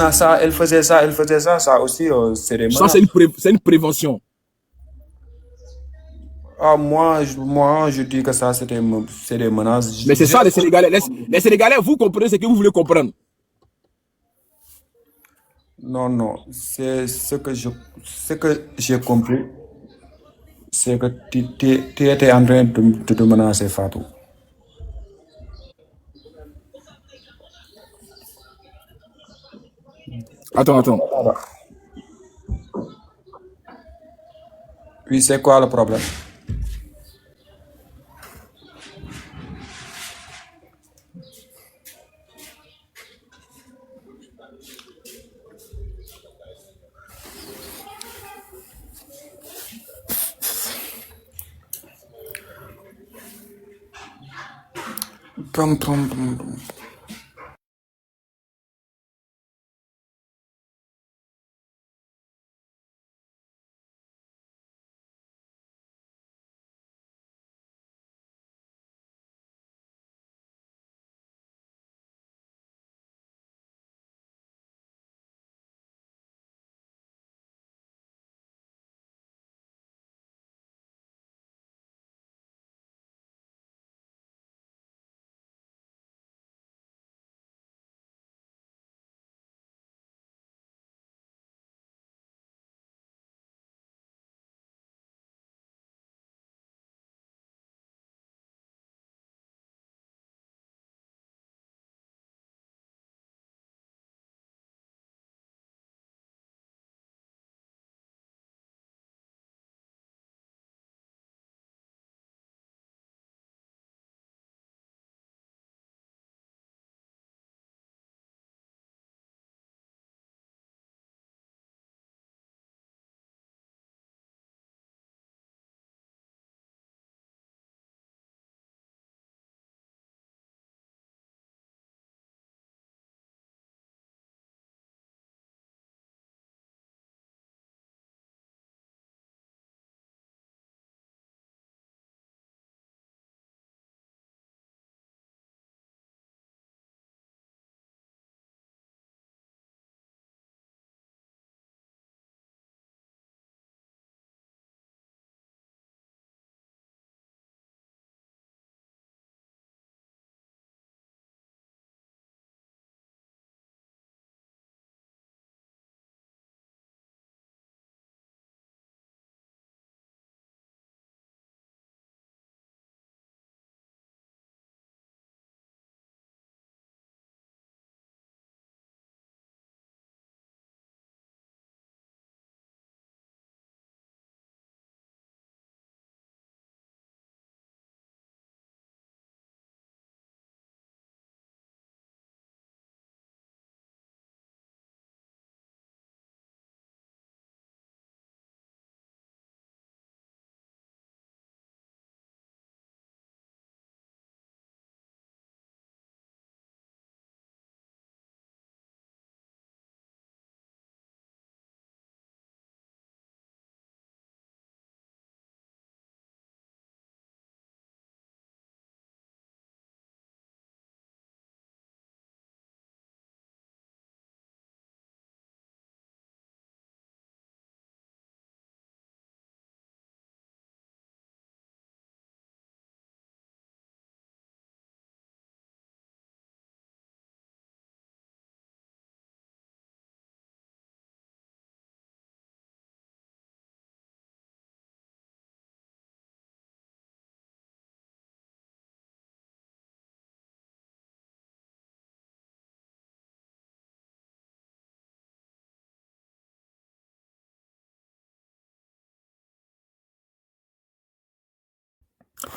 ça, ça aussi, c'est des menaces. Ça, c'est une prévention. Ah, moi, je dis que ça, c'est des menaces. Mais c'est ça, les Sénégalais. Les Sénégalais, vous comprenez ce que vous voulez comprendre. Non, c'est ce que j'ai compris, c'est que tu étais en train de te menacer, Fatou. Attends. Oui, c'est quoi le problème? Pom.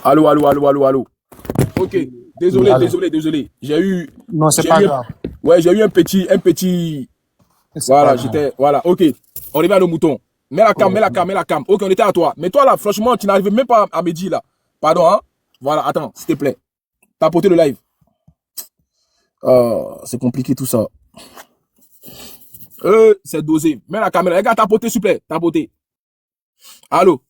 Allô. Ok, désolé. Non, c'est pas grave. J'ai eu un petit. Voilà, ok. On revient à nos moutons. Mets la cam. Ok, on était à toi. Mais toi là, franchement, tu n'arrives même pas à me dire là. Pardon, hein. Voilà, attends, s'il te plaît. T'as poté le live. C'est compliqué tout ça. C'est dosé. Mets la caméra. Les gars, t'as poté, s'il te plaît. T'as poté. Allô.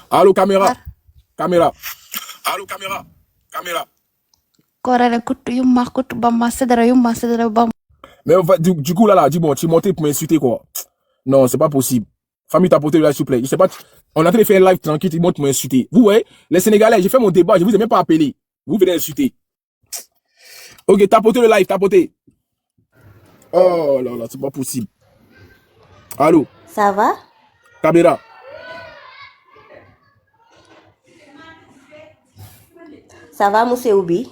Allô, caméra. Caméra. Allô, caméra. Mais du coup, là, dis bon, tu es monté pour m'insulter, quoi. Non, c'est pas possible. Famille, tapotez le live, s'il vous plaît. Je sais pas, on est en train de faire un live tranquille, tu montes pour m'insulter. Vous voyez, les Sénégalais, j'ai fait mon débat, je vous ai même pas appelé. Vous venez insulter. Ok, tapotez le live, tapotez. Oh là là, c'est pas possible. Allô? Ça va? Caméra. Ça va, monsieur Oubi?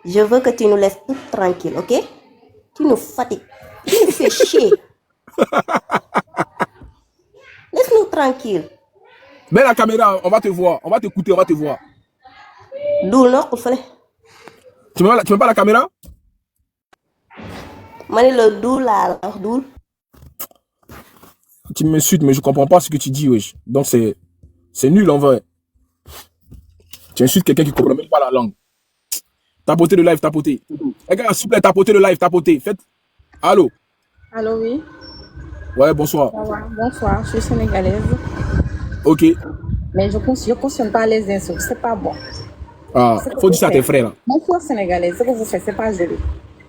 Je veux que tu nous laisses tout tranquille, ok? Tu nous fatigues. Tu nous fais chier. Laisse-nous tranquille. Mets la caméra, on va te voir. On va t'écouter, on va te voir. D'où non, il fallait. Tu mets pas la caméra? Mani le d'où là, d'où? Tu m'insultes, mais je comprends pas ce que tu dis, wesh. Donc c'est nul en vrai. Tu insultes quelqu'un qui comprend même pas la langue. Tapotez le live, tapotez. Les gars, s'il vous plaît, tapotez le live, tapotez. Faites. Allô? Allô, oui. Ouais, bonsoir. Ça va. Bonsoir, je suis sénégalaise. Ok. Mais je cautionne pas les insultes, c'est pas bon. Ah, faut dire ça à tes frères là. Mon frère sénégalais, ce que vous faites, c'est pas joli.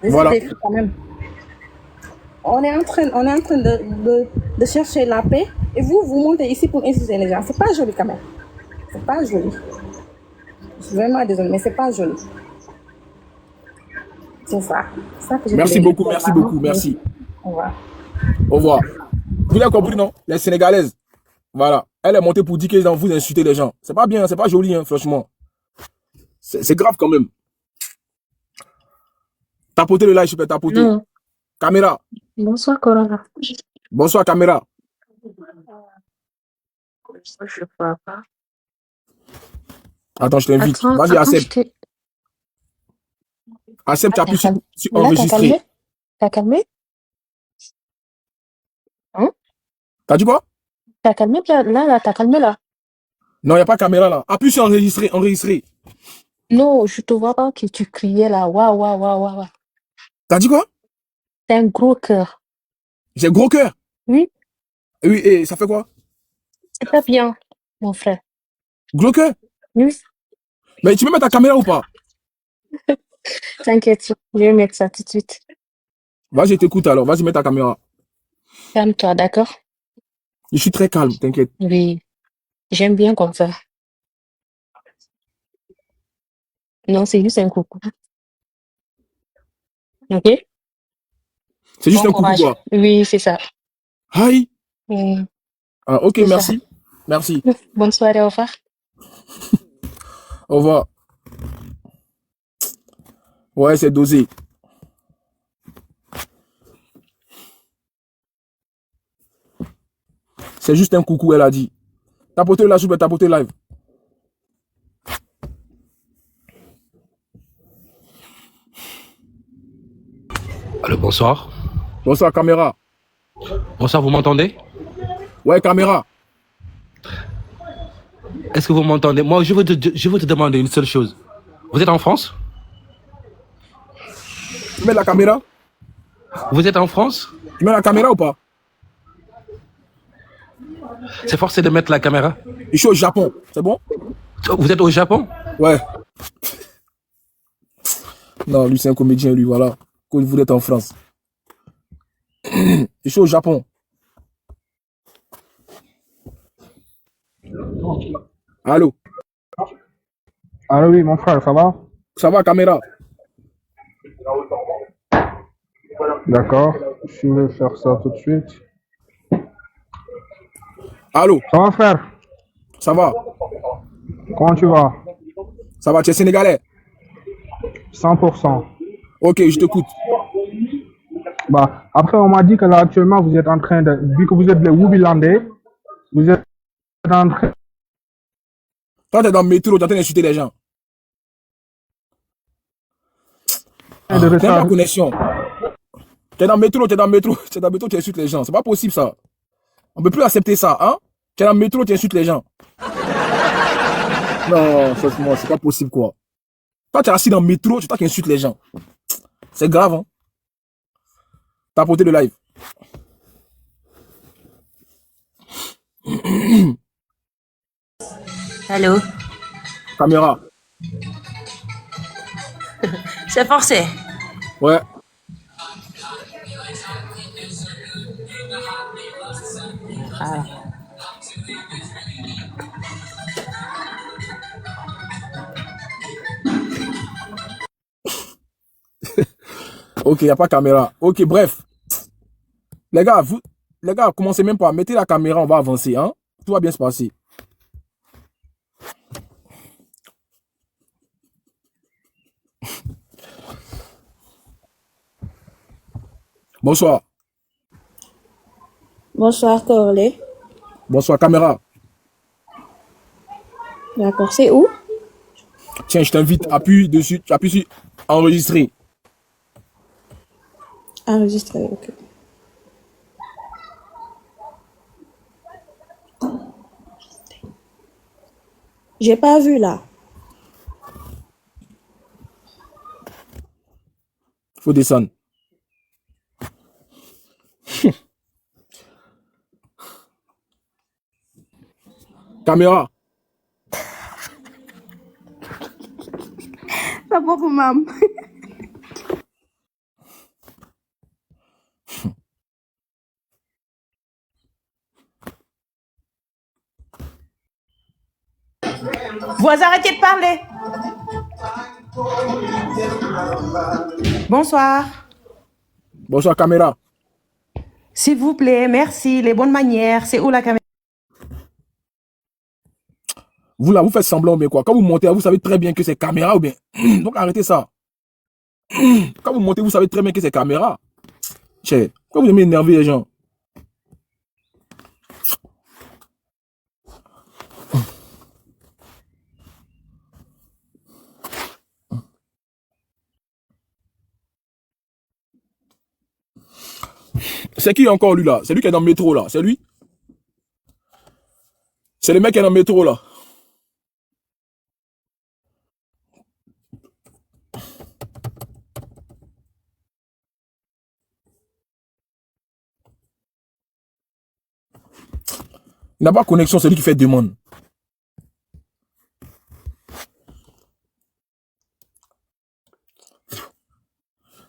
Je Voilà. suis défi quand même. On est en train de chercher la paix et vous montez ici pour insulter les gens. C'est pas joli quand même. C'est pas joli. Je suis vraiment désolée, mais c'est pas joli. C'est ça. Merci beaucoup, merci beaucoup, merci. Au revoir. Au revoir. Vous avez compris, non? Les Sénégalaises. Voilà. Elle est montée pour dire que vous insultez les gens. C'est pas bien, c'est pas joli, hein, franchement. C'est grave quand même. Tapotez le live, je peux tapoter. Non. Caméra. Bonsoir, Corona. Bonsoir, caméra. Je vois pas. Attends, je t'invite. Attends, Vas-y, accepte. Accepte, tu appuies sur enregistrer. T'as calmé? Hein? T'as dit quoi? T'as calmé là, t'as calmé là. Non, il n'y a pas caméra là. Appuie sur enregistrer, enregistrer. Non, je te vois pas que tu criais là. Waouh, waouh, waouh, waouh. T'as dit quoi? T'as un gros cœur. J'ai gros cœur? Oui. Oui, et ça fait quoi? C'est pas bien, mon frère. Gros cœur? Oui. Mais tu peux mettre ta caméra ou pas? T'inquiète, je vais mettre ça tout de suite. Vas-y, t'écoute alors. Vas-y, mets ta caméra. Calme-toi, d'accord? Je suis très calme, t'inquiète. Oui. J'aime bien comme ça. Non, c'est juste un coucou. Ok? C'est juste Bon un coucou courage. quoi? Oui, c'est ça. Aïe. Mm, Ah, ok, c'est ça. merci. Merci. Bonne soirée, au revoir. Au revoir. Ouais, c'est dosé. C'est juste un coucou, elle a dit. Tapotez la soupe, tapotez live. Allô, bonsoir. Bonsoir, caméra. Bonsoir, vous m'entendez? Ouais, caméra. Est-ce que vous m'entendez? Moi, je veux te demander une seule chose. Vous êtes en France? Tu mets la caméra? Vous êtes en France? Tu mets la caméra ou pas? C'est forcé de mettre la caméra. Je suis au Japon, c'est bon? Vous êtes au Japon? Ouais. Non, lui c'est un comédien, lui, voilà. Vous êtes en France. Je suis au Japon. Allô? Allô, oui, mon frère, ça va? Ça va, caméra? D'accord, je vais faire ça tout de suite. Allô? Ça va, frère? Ça va? Comment tu vas? Ça va, tu es sénégalais? 100%. Ok, je t'écoute. Bah, après, on m'a dit que là, actuellement, vous êtes en train de... Vu que vous êtes les Wubilandais, vous êtes en train... Toi, t'es dans le métro, t'es en train d'insulter les gens. de T'es retard. pas connexion. T'es dans le métro, tu insultes les gens. C'est pas possible, ça. On peut plus accepter ça, hein? Tu es dans le métro, tu insultes les gens. Non, franchement, c'est pas possible, quoi. Toi, tu es assis dans le métro, c'est toi qui insultes les gens. C'est grave, hein? T'as porté le live. Allô? Caméra. C'est forcé. Ouais. Ah. Ok, il n'y a pas caméra. Ok, bref. Les gars, commencez même pas. Mettez la caméra, on va avancer. Hein? Tout va bien se passer. Bonsoir. Bonsoir, Corley. Bonsoir, caméra. D'accord, c'est où? Tiens, je t'invite. Appuie dessus. Tu appuies sur enregistrer. Enregistrer, ok. J'ai pas vu là. Faut descendre. Caméra. Ça va pour maman. Vous arrêtez de parler. Bonsoir. Bonsoir, caméra. S'il vous plaît, merci. Les bonnes manières. C'est où la caméra? Vous là, vous faites semblant, mais quoi? Quand vous montez, vous savez très bien que c'est caméra ou bien. Donc arrêtez ça. Quand vous montez, vous savez très bien que c'est caméra. Che, pourquoi vous aimez énerver les gens? C'est qui encore lui là? C'est lui qui est dans le métro là. C'est lui? C'est le mec qui est dans le métro là. Il n'a pas de connexion, c'est lui qui fait demande.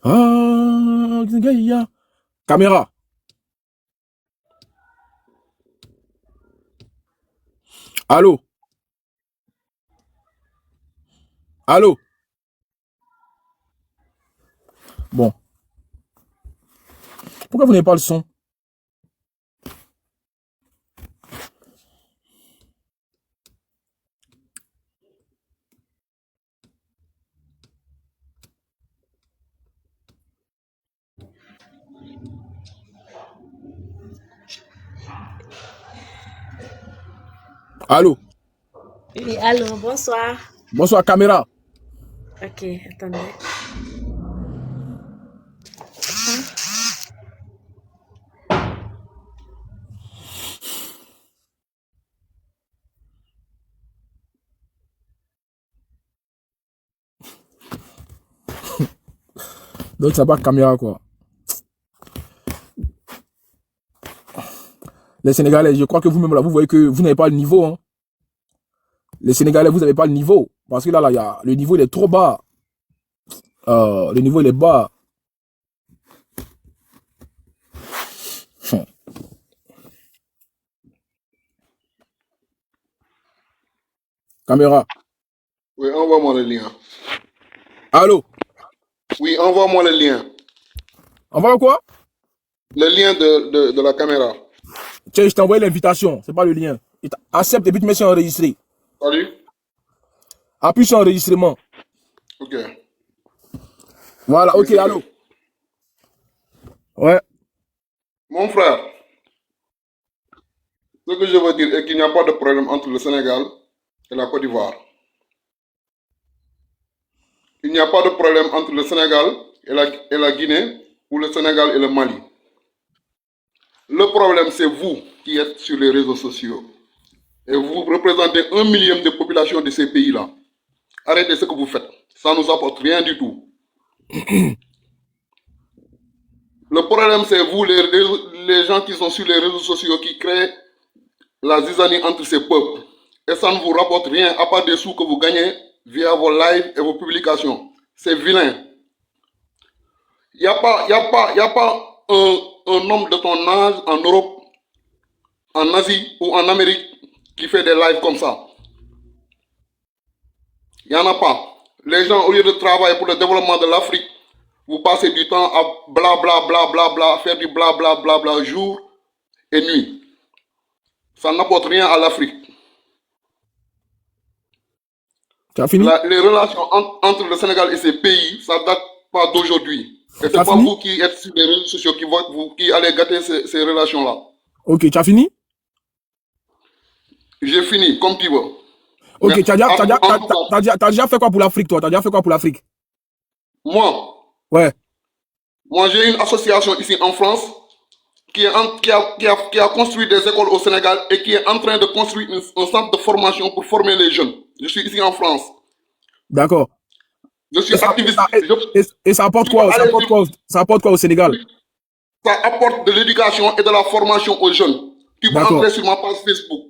Ah, caméra. Allô? Allô? Bon. Pourquoi vous n'avez pas le son? Allô? Oui, allô, bonsoir. Bonsoir, caméra. Ok, attendez. Donc, ça pas caméra, quoi. Les Sénégalais, je crois que vous-même, là, vous voyez que vous n'avez pas le niveau. Hein. Les Sénégalais, vous n'avez pas le niveau. Parce que là, le niveau, il est trop bas. Le niveau, il est bas. Caméra. Oui, envoie-moi le lien. Allô? Oui, envoie-moi le lien. Envoie quoi? Le lien de la caméra. Tiens, je t'ai envoyé l'invitation. C'est pas le lien. Accepte et puis tu mets sur enregistrer. Salut. Appuie sur enregistrement. Ok. Voilà, ok, allô? Ouais. Mon frère, ce que je veux dire est qu'il n'y a pas de problème entre le Sénégal et la Côte d'Ivoire. Il n'y a pas de problème entre le Sénégal et la Guinée ou le Sénégal et le Mali. Le problème, c'est vous qui êtes sur les réseaux sociaux. Et vous représentez 1 million de population de ces pays-là. Arrêtez ce que vous faites. Ça ne nous apporte rien du tout. Le problème, c'est vous, les gens qui sont sur les réseaux sociaux, qui créent la zizanie entre ces peuples. et ça ne vous rapporte rien à part des sous que vous gagnez via vos lives et vos publications. C'est vilain. Il n'y a pas un homme de ton âge en Europe, en Asie ou en Amérique qui fait des lives comme ça. Il n'y en a pas. Les gens, au lieu de travailler pour le développement de l'Afrique, vous passez du temps à bla bla bla bla bla, faire du bla bla bla bla jour et nuit. Ça n'apporte rien à l'Afrique. Tu as fini? Les relations entre le Sénégal et ces pays, ça ne date pas d'aujourd'hui. Et c'est pas vous qui êtes sur les réseaux sociaux qui allez gâter ces relations-là. Ok, tu as fini? J'ai fini, comme tu veux. Ok, tu as déjà fait quoi pour l'Afrique, toi? Tu as déjà fait quoi pour l'Afrique? Moi? Ouais. Moi, j'ai une association ici en France qui a construit des écoles au Sénégal et qui est en train de construire un centre de formation pour former les jeunes. Je suis ici en France. D'accord. Je suis activiste. Et ça apporte quoi? Ça apporte quoi au Sénégal? Ça apporte de l'éducation et de la formation aux jeunes. Tu peux entrer sur ma page Facebook.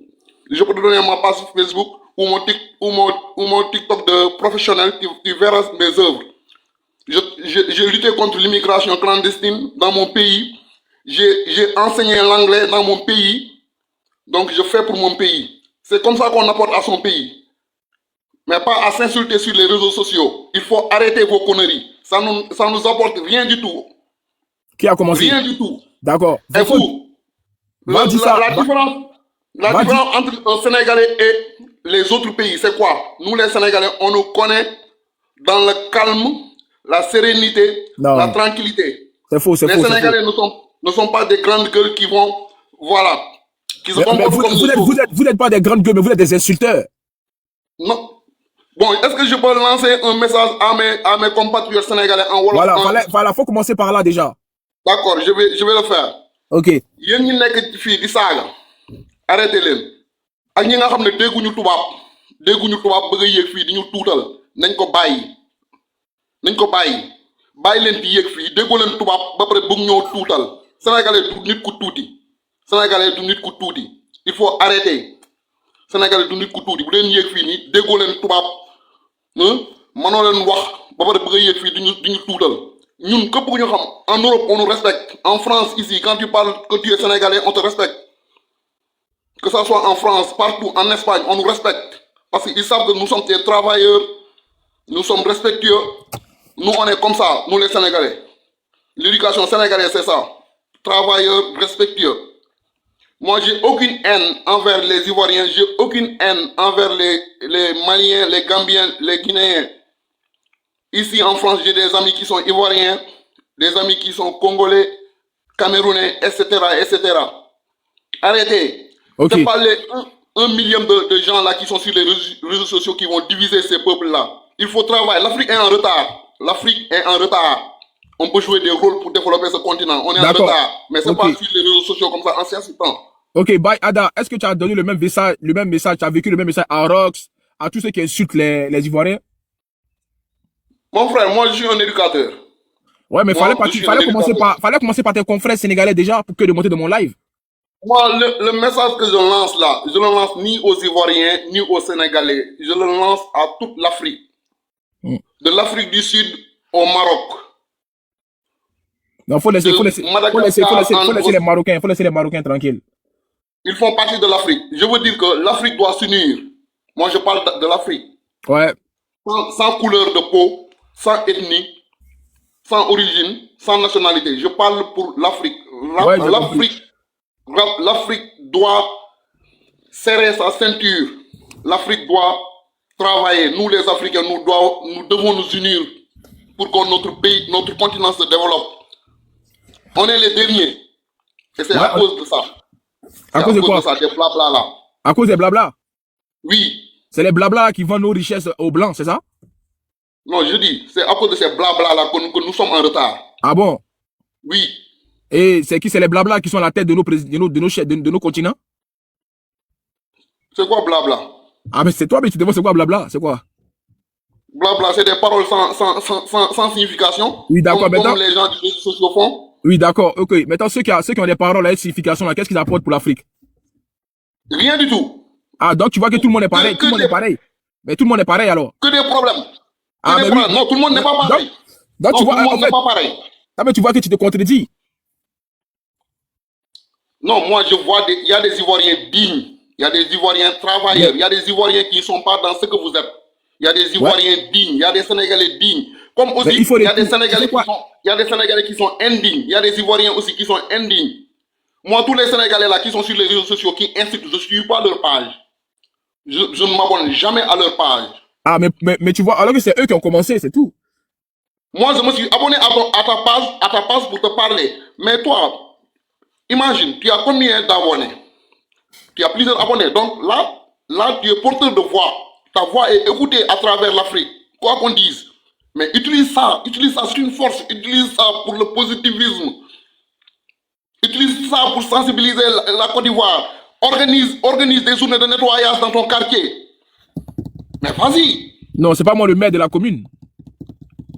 Je peux te donner ma page Facebook ou mon TikTok de professionnel. Tu verras mes œuvres. J'ai lutté contre l'immigration clandestine dans mon pays. J'ai enseigné l'anglais dans mon pays. Donc je fais pour mon pays. C'est comme ça qu'on apporte à son pays. Mais pas à s'insulter sur les réseaux sociaux. Il faut arrêter vos conneries. Ça nous apporte rien du tout. Qui a commencé? Rien du tout. D'accord. Et vous, la différence entre un Sénégalais et les autres pays, c'est quoi? Nous les Sénégalais, on nous connaît dans le calme, la sérénité, la tranquillité. C'est faux, c'est faux. Les Sénégalais ne sont pas des grandes gueules qui vont... Voilà. Vous n'êtes pas des grandes gueules, mais vous êtes des insulteurs. Non. Bon, est-ce que je peux lancer un message à mes compatriotes sénégalais en Wolof? Voilà, faut commencer par là déjà. D'accord, je vais le faire. Ok. Yéen ñi nekk fii di saaga arrêté leen ak ñi nga xam ne dégguñu tubaab bëgg a yéeg fii di ñu tuutal nañ ko bàyyi leen di yéeg fii déggoo leen tubaab ba pare bëgg ñoo tuutal sénégalais du nit ku tuuti il faut arrêter sénégalais du nit ku tuuti bu leen yéeg fii nii déggoo leen tubaab mënoo leen wax ba pare bëgg a yéeg fii di ñu tuutal. Ñun képp ku ñu xam en Europe on nous respecte, en France ici quand tu parles que tu es sénégalais on te respecte, que ça soit en France, partout, en Espagne on nous respecte parce qu'ils savent que nous sommes des travailleurs, nous sommes respectueux, nous on est comme ça, nous les Sénégalais. L'éducation sénégalaise c'est ça, travailleurs respectueux. Moi j'ai aucune haine envers les Ivoiriens, j'ai aucune haine envers les Maliens, les Gambiens, les Guinéens. Ici en France, j'ai des amis qui sont ivoiriens, des amis qui sont congolais, camerounais, etc., etc. Arrêtez. Okay. C'est pas les 1 million de gens là qui sont sur les réseaux sociaux qui vont diviser ces peuples-là. Il faut travailler. L'Afrique est en retard. L'Afrique est en retard. On peut jouer des rôles pour développer ce continent. On est en retard. Mais c'est pas sur les réseaux sociaux comme ça en s'insultant. Ok, bye Ada. Est-ce que tu as donné le même message, tu as vécu le même message à Rox, à tous ceux qui insultent les Ivoiriens? Mon frère, moi je suis un éducateur. Ouais, mais fallait commencer par tes confrères sénégalais déjà pour que de monter de mon live. Moi, le message que je lance là, je le lance ni aux Ivoiriens, ni aux Sénégalais. Je le lance à toute l'Afrique. De l'Afrique du Sud au Maroc. Non, faut laisser les Marocains tranquilles. Ils font partie de l'Afrique. Je veux dire que l'Afrique doit s'unir. Moi, je parle de l'Afrique. Ouais. Sans couleur de peau, sans ethnie, sans origine, sans nationalité. Je parle pour l'Afrique. L'Afrique doit serrer sa ceinture. L'Afrique doit travailler. Nous, les Africains, nous devons nous unir pour que notre pays, notre continent se développe. On est les derniers. Et c'est à cause de ça. À cause de quoi? Des blabla là. À cause des blabla? Oui. C'est les blabla qui vendent nos richesses aux blancs, c'est ça? Non, je dis, c'est à cause de ces blabla là que nous sommes en retard. Ah bon? Oui. Et c'est qui? C'est les blabla qui sont à la tête de nos continents? C'est quoi blabla? Ah mais c'est toi, mais tu te demandes c'est quoi blabla? C'est quoi? Blabla, c'est des paroles sans signification. Oui, d'accord. Comme les gens du réseau social font. Oui, d'accord. Ok. Maintenant, ceux qui ont des paroles à signification, qu'est-ce qu'ils apportent pour l'Afrique? Rien du tout. Ah, donc tu vois que tout le monde est pareil. Tout le monde est pareil. Mais tout le monde est pareil alors. Que des problèmes. Ah, mais oui. Non, tout le monde n'est pas pareil. Donc non, tu vois, tout le monde en fait, n'est pas pareil. Ah, mais tu vois que tu te contredis. Non, moi je vois, il y a des Ivoiriens dignes, il y a des Ivoiriens travailleurs, il y a des Ivoiriens qui ne sont pas dans ce que vous êtes. Il y a des Ivoiriens dignes, il y a des Sénégalais dignes. Comme aussi, il y a des Sénégalais qui sont indignes. Il y a des Ivoiriens aussi qui sont indignes. Moi, tous les Sénégalais là qui sont sur les réseaux sociaux, qui insultent, je ne suis pas leur page. Je ne m'abonne jamais à leur page. Ah, mais tu vois, alors que c'est eux qui ont commencé, c'est tout. Moi, je me suis abonné à ta page pour te parler. Mais toi, imagine, tu as combien d'abonnés? Tu as plusieurs abonnés. Donc là, tu es porteur de voix. Ta voix est écoutée à travers l'Afrique. Quoi qu'on dise. Mais utilise ça, c'est une force. Utilise ça pour le positivisme. Utilise ça pour sensibiliser la Côte d'Ivoire. Organise des journées de nettoyage dans ton quartier. Mais vas-y. Non, c'est pas moi le maire de la commune.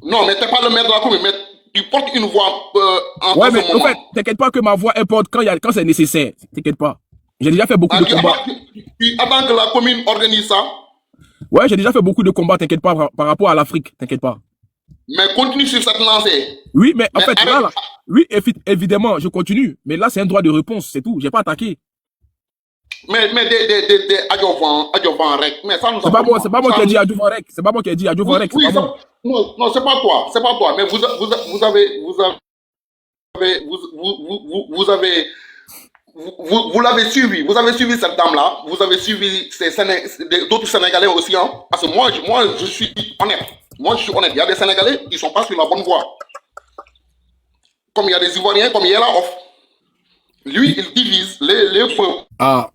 Non, mais t'es pas le maire de la commune, mais tu portes une voix en ouais, ce mais moment. en fait, t'inquiète pas que ma voix elle porte quand c'est nécessaire. T'inquiète pas. J'ai déjà fait beaucoup de combats. Tu attends que la commune organise ça. Ouais, j'ai déjà fait beaucoup de combats, t'inquiète pas, par rapport à l'Afrique, t'inquiète pas. Mais continue sur cette lancée. Oui, mais en fait, là, oui, évidemment, je continue. Mais là, c'est un droit de réponse, c'est tout. J'ai pas attaqué. Mais des adjuvants rec. Mais ça nous c'est pas moi qui ai dit adjuvant rec. C'est pas moi qui ai dit adjuvant rec. Oui, non, c'est pas toi. C'est pas toi. Mais vous l'avez suivi. Vous avez suivi cette dame-là. Vous avez suivi d'autres Sénégalais aussi. Hein? Parce que moi, je suis honnête. Moi, je suis honnête. Il y a des Sénégalais qui sont pas sur la bonne voie. Comme il y a des Ivoiriens, comme il y a la off. Lui, il divise les peuples. Ah,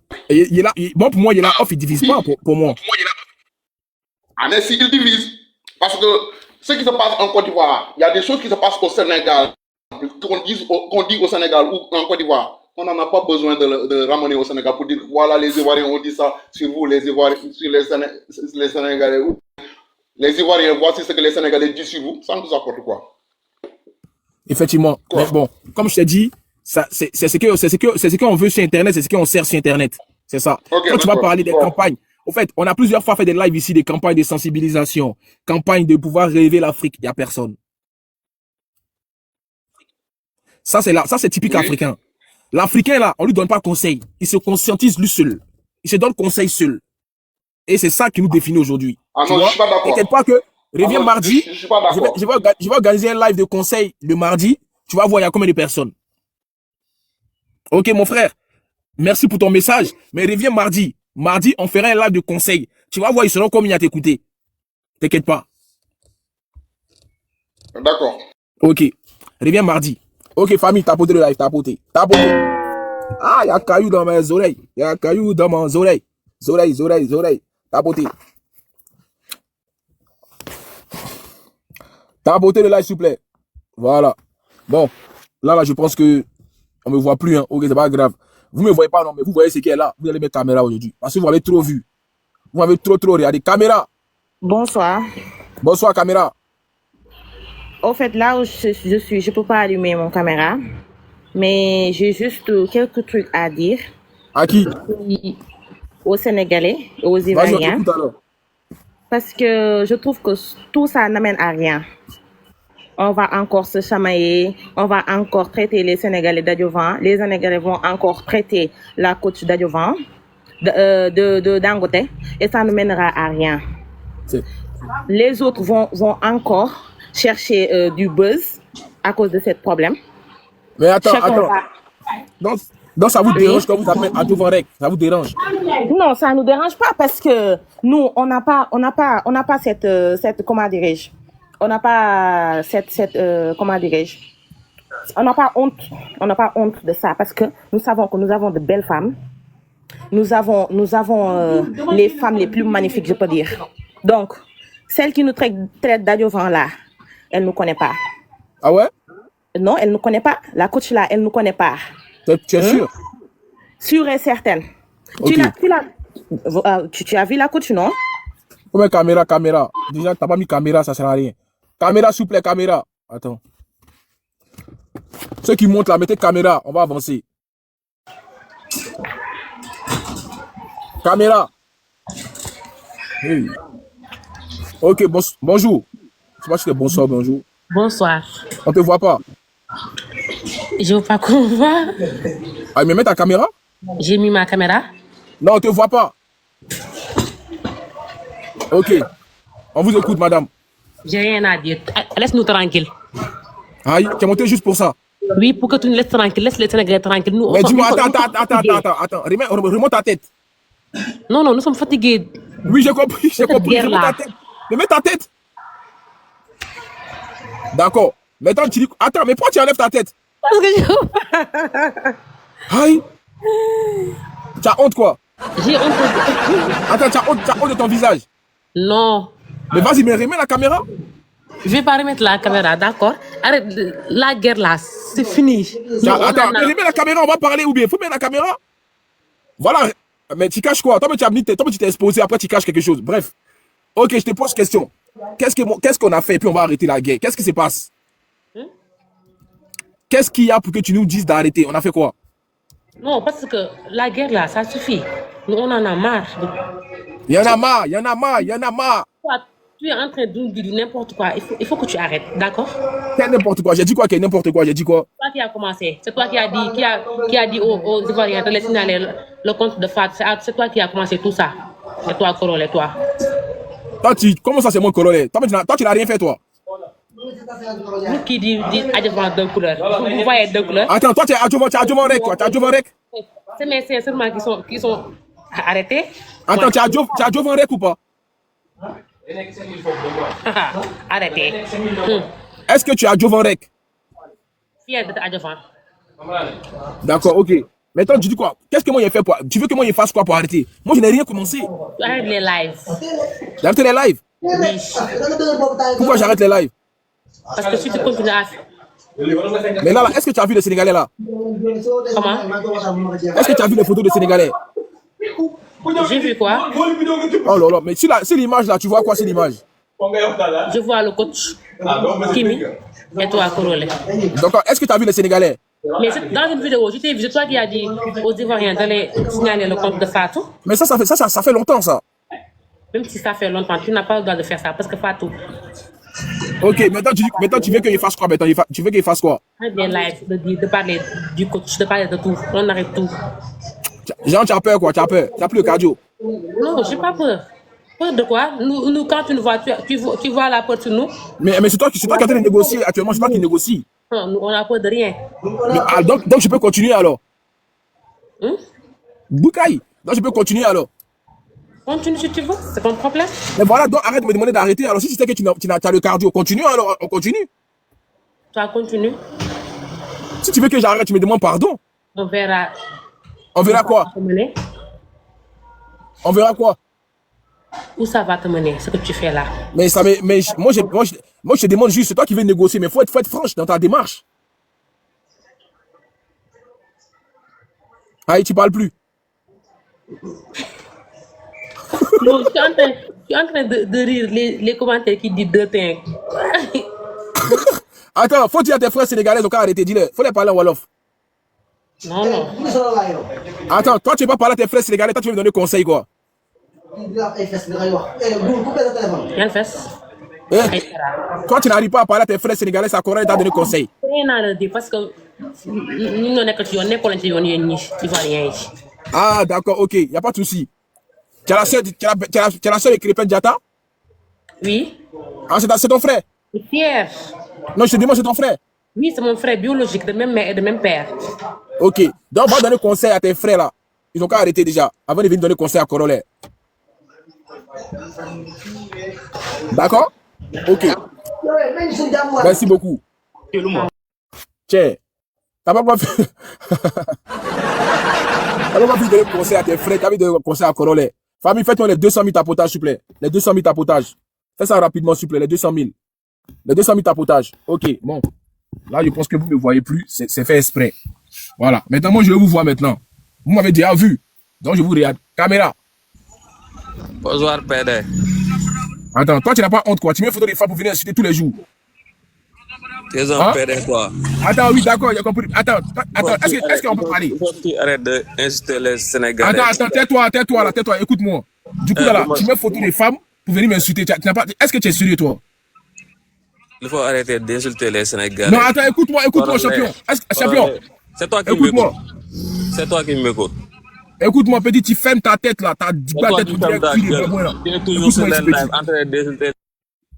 bon, pour moi, il est là off, il divise pas pour moi. Ah, mais si, il divise. Parce que ce qui se passe en Côte d'Ivoire, il y a des choses qui se passent au Sénégal, qu'on dit au Sénégal ou en Côte d'Ivoire. On n'en a pas besoin de ramener au Sénégal pour dire, voilà, les Ivoiriens ont dit ça sur vous, les Ivoiriens, sur les Sénégalais. Les Ivoiriens, voici ce que les Sénégalais disent sur vous. Ça nous apporte quoi? Effectivement. Mais bon, comme je t'ai dit, c'est ce qu'on veut sur Internet, c'est ce qu'on sert sur Internet. C'est ça. Okay, quand tu vas parler des campagnes, en fait, on a plusieurs fois fait des lives ici, des campagnes de sensibilisation, campagnes de pouvoir rêver l'Afrique. Il n'y a personne. Ça, c'est typique africain. L'Africain, là, on lui donne pas conseil. Il se conscientise lui seul. Il se donne conseil seul. Et c'est ça qui nous définit aujourd'hui. Ah non, je suis pas d'accord. T'inquiète pas que, reviens mardi, je suis pas d'accord. Je vais organiser un live de conseil le mardi. Tu vas voir, il y a combien de personnes. Ok, mon frère. Merci pour ton message. Mais reviens mardi. Mardi, on fera un live de conseil. Tu vas voir, ils seront combien à t'écouter. T'inquiète pas. D'accord. Ok. Reviens mardi. Ok, famille, tapotez le live, tapotez. Ah, il y a un caillou dans mes oreilles. Il y a un caillou dans mes oreilles. Oreilles. Tapotez. Tapotez le live, s'il vous plaît. Voilà. Bon. Là, je pense que on me voit plus, hein. Ok, c'est pas grave. Vous me voyez pas, non, mais vous voyez ce qu'il y a là. Vous allez mettre caméra aujourd'hui. Parce que vous m'avez trop vu. Vous m'avez trop regardé. Caméra. Bonsoir. Bonsoir, caméra. Au fait, là où je suis, je peux pas allumer mon caméra. Mais j'ai juste quelques trucs à dire. À qui? Aux Sénégalais et aux Ivoiriens. Parce que je trouve que tout ça n'amène à rien. On va encore se chamailler, on va encore traiter les Sénégalais d'adjuvants. Les Sénégalais vont encore traiter la coach d'adjuvant de Dangote. Et ça ne mènera à rien. Les autres vont encore chercher du buzz à cause de ce problème. Mais attends. Donc ça vous dérange quand vous appelez adjuvant rec? Ça vous dérange? Non, ça nous dérange pas parce que nous, on n'a pas cette comment dirais-je? On n'a pas comment dirais-je? On n'a pas honte de ça parce que nous savons que nous avons de belles femmes. Nous avons les femmes les plus magnifiques, je peux dire. Donc, celle qui nous traite d'adjuvant là, elle nous connaît pas. Ah ouais? Non, elle nous connaît pas. La coach là, elle nous connaît pas. Tu es sûr? Sûre et certaine. Okay. Tu as vu la coach, non? Combien caméra? Déjà, t'as pas mis caméra, ça sert à rien. Caméra, s'il vous plaît, caméra. Attends. Ceux qui montent là, mettez caméra. On va avancer. Caméra. Hey. Ok, bonjour. Je sais pas si c'est bonsoir, bonjour. Bonsoir. On te voit pas. Je veux pas qu'on voit. Ah, mais mets ta caméra. J'ai mis ma caméra. Non, on te voit pas. Ok. On vous écoute, madame. J'ai rien à dire. Laisse-nous tranquille. Aïe, tu es monté juste pour ça. Oui, pour que tu nous laisses tranquille. Laisse les Sénégalais tranquilles. Nous, Mais dis-moi, attends. Remonte ta tête. Non, nous sommes fatigués. Oui, j'ai compris. Remonte ta tête. Mais mets ta tête. D'accord. Maintenant, tu dis... Attends, mais pourquoi tu enlèves ta tête? Parce que je... Aïe. Tu as honte, quoi? J'ai honte. Attends, tu as honte de ton visage? Non. Mais vas-y, mais remets la caméra. Je vais pas remettre la caméra, d'accord? Arrête, la guerre là, c'est fini. Attends, mais remets la caméra, on va parler ou bien? Faut mettre la caméra. Voilà. Mais tu caches quoi? Toi, tu t'es exposé, après tu caches quelque chose. Bref. Ok, je te pose question. Qu'est-ce qu'on a fait et puis on va arrêter la guerre? Qu'est-ce qui se passe? Qu'est-ce qu'il y a pour que tu nous dises d'arrêter? On a fait quoi? Non, parce que la guerre là, ça suffit. Nous, on en a marre. Il y en a marre. Toi, tu es en train de nous dire n'importe quoi. Il faut que tu arrêtes, d'accord? C'est n'importe quoi. J'ai dit quoi qu'il y a n'importe quoi? J'ai dit quoi? C'est toi qui a commencé. C'est toi qui a dit aux Ivoiriens de les signaler le compte de Fatou. C'est toi qui a commencé tout ça. C'est toi, Korolé, toi. Comment ça, c'est moi, Korolé? Toi, tu n'as rien fait, toi. Vous qui dites adjuvant de couleur. Vous voyez deux couleurs. Attends, toi, tu as adjuvant rec, toi. Tu as adjuvant rec. C'est mes sœurs seulement qui sont arrêtés. Attends, tu as adjuvant rec ou pas? Arrêtez. Est-ce que tu as adjuvant rec? Fier d'être adjuvant. D'accord, ok. Maintenant, tu dis quoi? Qu'est-ce que moi j'ai fait pour... Tu veux que moi je fasse quoi pour arrêter? Moi, je n'ai rien commencé. Tu arrêtes les lives. J'arrête les lives? Oui. Pourquoi j'arrête les lives? Parce que si tu continues à... Mais là, est-ce que tu as vu les Sénégalais là? Comment? Est-ce que tu as vu les photos des Sénégalais? J'ai vu quoi? Oh là là, mais si l'image là, tu vois quoi, c'est l'image? Je vois le coach Kimi et toi, Korolé. Donc, est-ce que tu as vu les Sénégalais? Mais dans une vidéo, c'est toi qui as dit aux Ivoiriens d'aller signaler le compte de Fatou. Mais ça fait longtemps, ça. Même si ça fait longtemps, tu n'as pas le droit de faire ça parce que Fatou. Ok, maintenant tu veux qu'il fasse quoi maintenant? Tu veux qu'il fasse quoi? Des lives, de parler du coach, de parler de tout. On arrête tout. Genre, tu as peur quoi? Tu as peur? Tu n'as plus le cardio? Non, j'ai pas peur. Peur de quoi? Nous quand tu nous vois, tu vois la peur sur nous. Mais c'est toi qui es en train de négocier actuellement, c'est toi qui négocie. Non, nous, on n'a peur de rien. Mais, donc je peux continuer alors? Boukaï, donc je peux continuer alors? Continue si tu veux, c'est ton problème. Mais voilà, donc arrête de me demander d'arrêter. Alors si tu sais que tu as le cardio, continue alors, on continue. Tu continues. Si tu veux que j'arrête, tu me demandes pardon. On verra. On verra quoi? On verra quoi? Où ça va te mener, ce que tu fais là? Mais moi je te demande juste, c'est toi qui veux négocier, mais faut être franche dans ta démarche. Aïe, tu parles plus. Non, je suis en train de rire les commentaires qui disent deux things. Attends, faut dire à tes frères sénégalais, donc arrêtez, dis-le. Faut les parler en Wolof. Non. Attends, toi tu ne vas pas parler à tes frères sénégalais, toi tu veux me donner conseil quoi? Quelle fesse? Toi tu n'arrives pas à parler à tes frères sénégalais, ça correct, t'as donné conseil. Rien à dire parce que nous n'avons que tu en es pour l'intérieur. Ah d'accord, ok, il n'y a pas de souci. Tu as la soeur de Krépin Diatta? Oui. Ah, c'est ton frère? Pierre. Non, je te demande, c'est ton frère? Oui, c'est mon frère biologique, de même mère et de même père. Ok, donc on va donner conseil à tes frères là. Ils ont qu'à arrêter déjà, avant de venir donner conseil à Korolé. D'accord? Ok. Merci beaucoup. Tiens, t'as pas fait... t'as pas pu donner conseil à tes frères, t'as envie de donner conseil à Korolé. Famille, faites-moi les 200 000 tapotages, s'il vous plaît. Les 200 000 tapotages. Fais ça rapidement, s'il vous plaît, les 200 000. Les 200 000 tapotages. Ok, bon. Là, je pense que vous ne me voyez plus. C'est fait exprès. Voilà. Maintenant, moi, je vais vous voir maintenant. Vous m'avez déjà vu. Donc, je vous regarde. Caméra. Bonsoir, PD. Attends, toi, tu n'as pas honte, quoi. Tu mets une photo des femmes pour venir insulter tous les jours. T'es un père, toi. Attends, oui, d'accord, j'ai compris. Attends, est-ce qu'on peut parler? Il faut que tu arrêtes d'insulter les Sénégalais. Attends, tais-toi, là, tais-toi, écoute-moi. Du coup, là, tu mets photo des femmes pour venir m'insulter. Est-ce que tu es sérieux, toi? Il faut arrêter d'insulter les Sénégalais. Non, attends, écoute-moi, champion. Champion. C'est toi qui m'écoutes. C'est toi qui m'écoutes. Écoute-moi, petit, tu fermes ta tête, là. Ta tête, tu es toujours sur les lives en train d'insulter.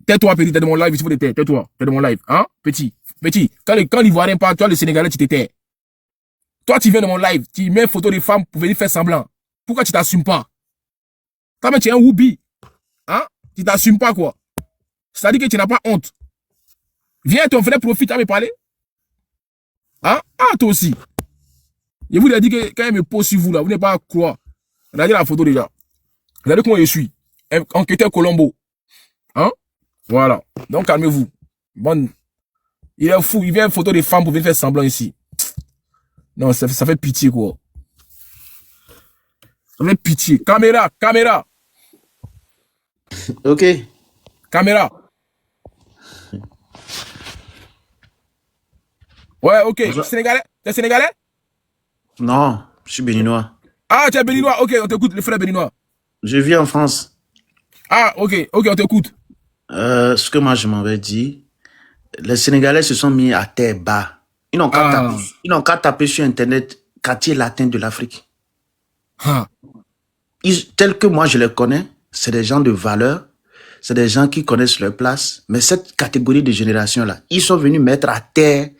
Tais-toi, petit, t'es de mon live, il faut te taire. Tais-toi, t'es de mon live. Hein, petit. Quand l'Ivoirien parle, toi, le Sénégalais, tu te tais. Toi, tu viens de mon live, tu mets une photo des femmes pour venir faire semblant. Pourquoi tu t'assumes pas? Toi, mais tu es un woubi. Hein? Tu t'assumes pas, quoi. C'est-à-dire que tu n'as pas honte. Viens, ton frère profite à me parler. Hein? Ah, toi aussi. Je vous ai dit que quand il me pose sur vous, là, vous n'êtes pas à croire. Regardez la photo déjà. Regardez comment je suis. Enquêteur Colombo. Hein? Voilà. Donc, calmez-vous. Bon. Il est fou. Il vient une photo des femmes pour venir faire semblant ici. Non, ça fait pitié, quoi. Ça fait pitié. Caméra. Ok. Caméra. Ouais, ok. Sénégalais? T'es Sénégalais? Non, je suis béninois. Ah, tu es béninois? Ok, on t'écoute, le frère béninois. Je vis en France. Ah, ok, on t'écoute. Ce que moi je m'avais dit, les Sénégalais se sont mis à terre bas. Ils n'ont qu'à taper sur Internet quartier latin de l'Afrique. Tels que moi je les connais, c'est des gens de valeur, c'est des gens qui connaissent leur place. Mais cette catégorie de génération-là, ils sont venus mettre à terre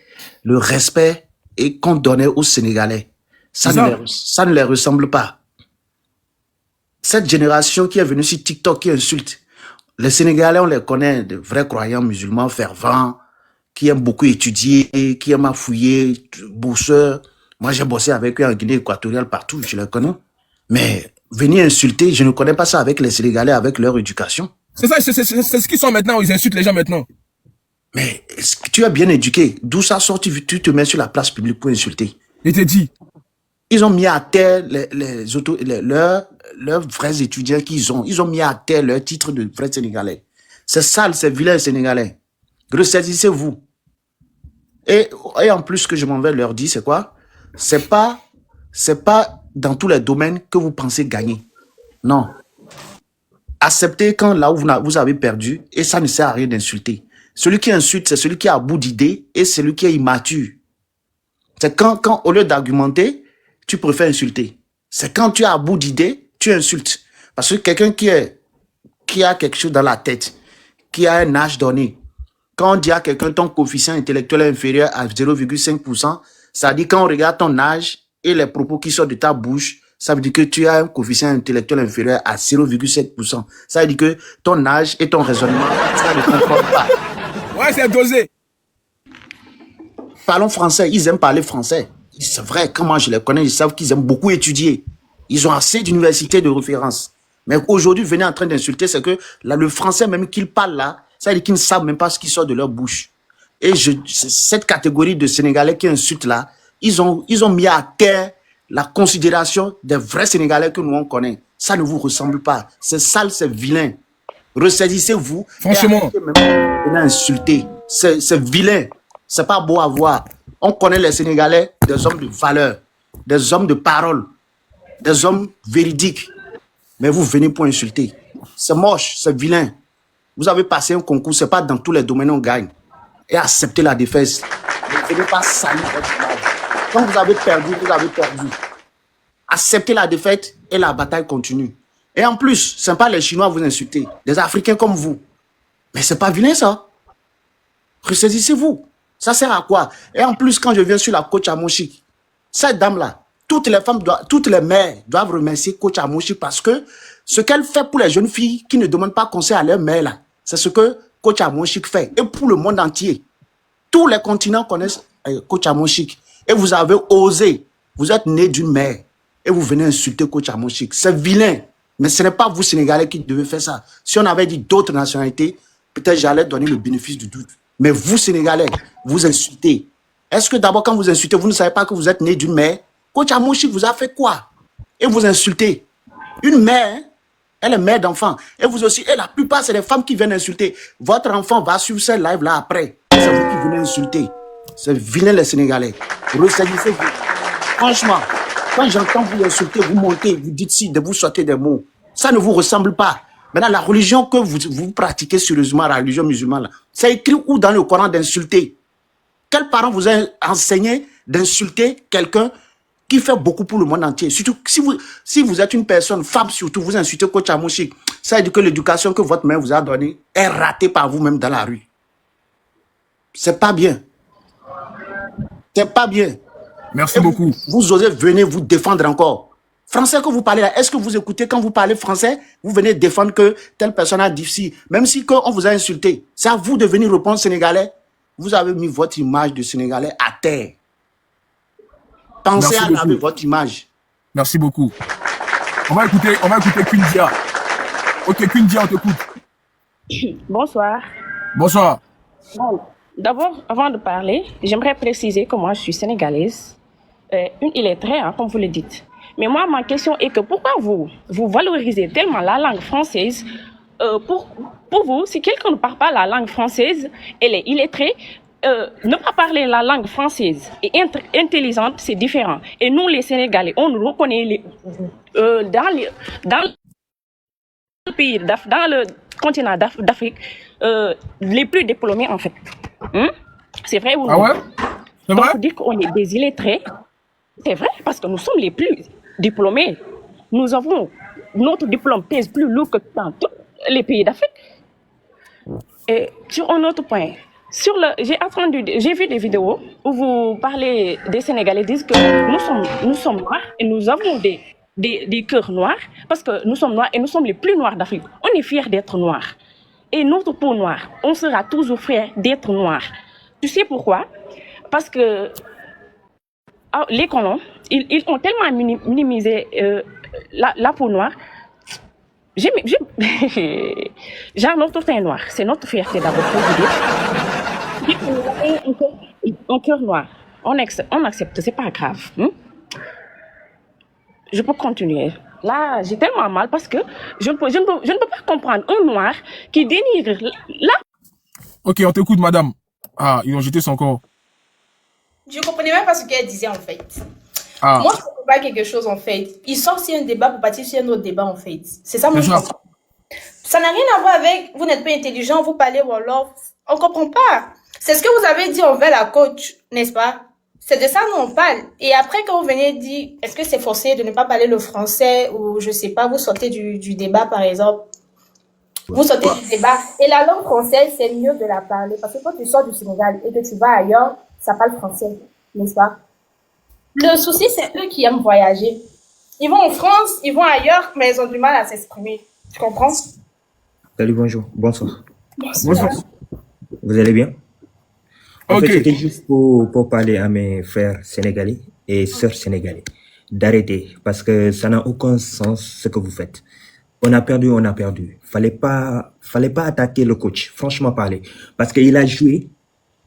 le respect et qu'on donnait aux Sénégalais. Ça ne les ressemble pas. Cette génération qui est venue sur TikTok, qui insulte. Les Sénégalais, on les connaît, de vrais croyants musulmans fervents, qui aiment beaucoup étudier, qui aiment fouiller, bosseurs. Moi, j'ai bossé avec eux en Guinée équatoriale, partout, je les connais. Mais venir insulter, je ne connais pas ça avec les Sénégalais, avec leur éducation. C'est ça, c'est ce qu'ils sont maintenant, ils insultent les gens maintenant. Mais tu es bien éduqué. D'où ça sort, tu te mets sur la place publique pour insulter. Je te dis. Ils ont mis à terre leurs vrais étudiants qu'ils ont. Ils ont mis à terre leur titre de vrais Sénégalais. C'est sale, c'est vilain Sénégalais. Ressaisissez-vous. Et en plus, ce que je m'en vais leur dire, c'est quoi? C'est pas dans tous les domaines que vous pensez gagner. Non. Acceptez quand là où vous avez perdu, et ça ne sert à rien d'insulter. Celui qui insulte, c'est celui qui a à bout d'idées et celui qui est immature. C'est quand au lieu d'argumenter, tu préfères insulter. C'est quand tu as à bout d'idées, tu insultes. Parce que quelqu'un qui a quelque chose dans la tête, qui a un âge donné, quand on dit à quelqu'un ton coefficient intellectuel est inférieur à 0,5%, ça dit quand on regarde ton âge et les propos qui sortent de ta bouche, ça veut dire que tu as un coefficient intellectuel inférieur à 0,7%. Ça veut dire que ton âge et ton raisonnement, ça ne concorde pas. Ouais, c'est dosé. Parlons français, ils aiment parler français. C'est vrai, comment je les connais, ils savent qu'ils aiment beaucoup étudier. Ils ont assez d'universités de référence. Mais aujourd'hui, venez en train d'insulter, c'est que là, le français même qu'ils parlent là, ça veut dire qu'ils ne savent même pas ce qui sort de leur bouche. Et cette catégorie de Sénégalais qui insultent là, ils ont mis à terre la considération des vrais Sénégalais que nous on connaît. Ça ne vous ressemble pas. C'est sale, c'est vilain. Ressaisissez-vous. Franchement. Venez insulter. C'est vilain. C'est pas beau à voir. On connaît les Sénégalais, des hommes de valeur, des hommes de parole, des hommes véridiques. Mais vous venez pour insulter. C'est moche, c'est vilain. Vous avez passé un concours, c'est pas dans tous les domaines on gagne. Et acceptez la défaite. Ne venez pas salir votre image. Quand vous avez perdu, vous avez perdu. Acceptez la défaite et la bataille continue. Et en plus, ce n'est pas les Chinois vous insulter, des Africains comme vous. Mais c'est pas vilain ça. Ressaisissez-vous. Ça sert à quoi? Et en plus, quand je viens sur la coach Amoshik, cette dame-là, toutes les femmes, toutes les mères doivent remercier coach Amoshik parce que ce qu'elle fait pour les jeunes filles qui ne demandent pas conseil à leur mère, là, c'est ce que coach Amoshik fait. Et pour le monde entier, tous les continents connaissent coach Amoshik. Et vous avez osé, vous êtes né d'une mère et vous venez insulter coach Amoshik. C'est vilain. Mais ce n'est pas vous, Sénégalais, qui devez faire ça. Si on avait dit d'autres nationalités, peut-être j'allais donner le bénéfice du doute. Mais vous, Sénégalais, vous insultez. Est-ce que d'abord, quand vous insultez, vous ne savez pas que vous êtes né d'une mère? Coach Amoshik vous a fait quoi? Et vous insultez. Une mère, elle est mère d'enfant. Et vous aussi, et la plupart, c'est les femmes qui viennent insulter. Votre enfant va suivre ce live-là après. C'est vous qui venez insulter. C'est vilain les Sénégalais. Ressaisissez-vous. Franchement, quand j'entends vous insulter, vous montez, vous dites si, de vous sortir des mots, ça ne vous ressemble pas. Maintenant, la religion que vous pratiquez sérieusement, la religion musulmane, c'est écrit où dans le Coran d'insulter? Quel parent vous a enseigné d'insulter quelqu'un qui fait beaucoup pour le monde entier? Surtout si vous êtes une personne, femme surtout, vous insultez Coach Amouchi, ça veut dire que l'éducation que votre mère vous a donnée est ratée par vous-même dans la rue. C'est pas bien. C'est pas bien. Merci beaucoup. Vous osez venir vous défendre encore. Français que vous parlez là, est-ce que vous écoutez quand vous parlez français, vous venez défendre que telle personne a dit si, même si on vous a insulté, c'est à vous de venir répondre sénégalais. Vous avez mis votre image de sénégalais à terre. Pensez à laver votre image. Merci beaucoup. On va écouter Kundia. Ok, Kundia, on t'écoute. Bonsoir. Bonsoir. Bon, d'abord, avant de parler, j'aimerais préciser que moi, je suis sénégalaise. Une illettrée, hein, comme vous le dites. Mais moi, ma question est que pourquoi vous valorisez tellement la langue française pour vous, si quelqu'un ne parle pas la langue française, elle est illettrée, ne pas parler la langue française et être intelligente, c'est différent. Et nous, les Sénégalais, on nous reconnaît dans le pays, dans le continent d'Afrique, les plus diplômés, en fait. C'est vrai ou non? Ah ouais? C'est vrai? Donc, dire qu'on est des illettrés, c'est vrai, parce que nous sommes les plus diplômés. Notre diplôme pèse plus lourd que dans tous les pays d'Afrique. Et sur un autre point, j'ai vu des vidéos où vous parlez des Sénégalais, disent que nous sommes noirs et nous avons des cœurs noirs parce que nous sommes noirs et nous sommes les plus noirs d'Afrique. On est fiers d'être noirs. Et notre peau noire, on sera toujours fiers d'être noirs. Tu sais pourquoi? Parce que les colons, ils ont tellement minimisé la peau noire. J'ai notre teint noir, c'est notre fierté d'abord pour vous dire. Un cœur noir, on accepte, c'est pas grave. Je peux continuer. Là, j'ai tellement mal parce que je ne peux pas comprendre un noir qui dénigre là. Ok, on t'écoute, madame. Ah, ils ont jeté son corps. Je ne comprenais même pas ce qu'elle disait en fait. Ah. Moi, je ne comprends pas quelque chose en fait. Ils sortent sur un débat pour partir sur un autre débat en fait. C'est ça mon problème. Ça n'a rien à voir avec vous n'êtes pas intelligent, vous parlez Wolof. On ne comprend pas. C'est ce que vous avez dit envers la coach, n'est-ce pas? C'est de ça dont on parle. Et après, quand vous venez dire, est-ce que c'est forcé de ne pas parler le français ou je sais pas, vous sortez du débat par exemple. Vous sortez du débat. Et la langue française, c'est mieux de la parler. Parce que quand tu sors du Sénégal et que tu vas ailleurs, ça parle français, n'est-ce pas? Le souci, c'est eux qui aiment voyager. Ils vont en France, ils vont ailleurs, mais ils ont du mal à s'exprimer. Tu comprends? Salut, bonjour. Bonsoir. Bonsoir. Vous allez bien? En Ok. fait, c'était juste pour parler à mes frères sénégalais et sœurs sénégalais d'arrêter parce que ça n'a aucun sens ce que vous faites. On a perdu, on a perdu. Fallait pas attaquer le coach, franchement parler. Parce qu'il a joué,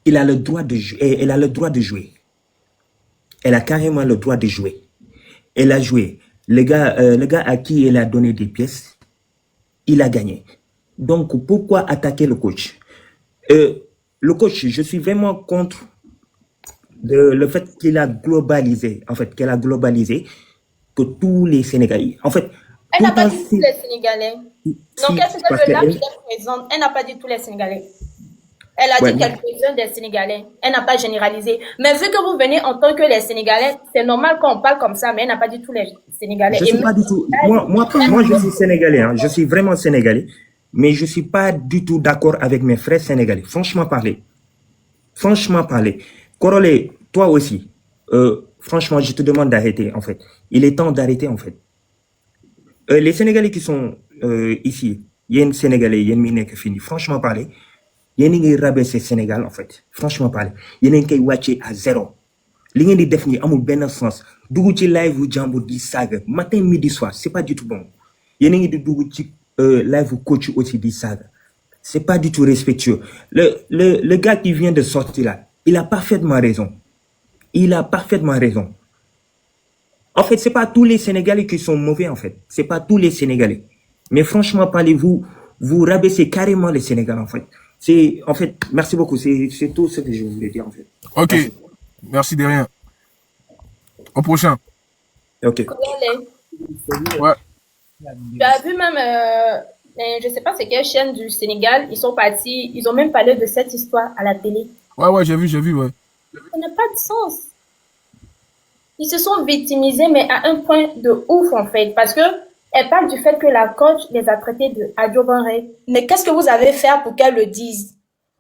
il a le droit de jouer, et elle a le droit de jouer. Elle a carrément le droit de jouer. Elle a joué. Le gars à qui elle a donné des pièces, il a gagné. Donc, pourquoi attaquer le coach? Le coach, je suis vraiment contre le fait qu'il a globalisé, qu'elle a globalisé que tous les Sénégalais, Elle n'a pas dit tous les Sénégalais. Donc, elle faisait le laps elle présente. Elle n'a pas dit tous les Sénégalais. Elle a dit quelques-uns des Sénégalais. Elle n'a pas généralisé. Mais vu que vous venez en tant que les Sénégalais, c'est normal qu'on parle comme ça, mais elle n'a pas dit tous les Sénégalais. Je suis pas du tout. Moi, je suis sénégalais. Hein. Je suis vraiment sénégalais. Mais je suis pas du tout d'accord avec mes frères sénégalais. Franchement parler. Korolé, toi aussi. Franchement, je te demande d'arrêter, en fait. Il est temps d'arrêter, en fait. Les Sénégalais qui sont ici, il y a un Sénégalais, il y a une mine qui finit. Franchement parler, il y a une rabaisser Sénégal, en fait. Franchement parler. Il y a une qui watché à zéro. Li ngeen di def ni amul ben sens. Dugg ci live u jambour di saga matin midi soir, c'est pas du tout bon. Yéen a ngi di dugg ci live u coach aussi di saga. C'est pas du tout respectueux. Le gars qui vient de sortir là, il a parfaitement raison. Il a parfaitement raison. En fait, c'est pas tous les Sénégalais qui sont mauvais, en fait. C'est pas tous les Sénégalais. Mais franchement, parlez-vous, vous rabaissez carrément les Sénégalais, en fait. En fait, merci beaucoup. C'est tout ce que je voulais dire, en fait. Ok. Merci de rien. Au prochain. Ok. Ouais. Tu as vu même, je sais pas c'est quelle chaîne du Sénégal, ils sont partis, ils ont même parlé de cette histoire à la télé. Ouais, j'ai vu, ouais. Ça n'a pas de sens. Ils se sont victimisés, mais à un point de ouf, en fait, parce que elle parle du fait que la coach les a traités de adjobanré. Mais qu'est-ce que vous avez fait pour qu'elle le dise?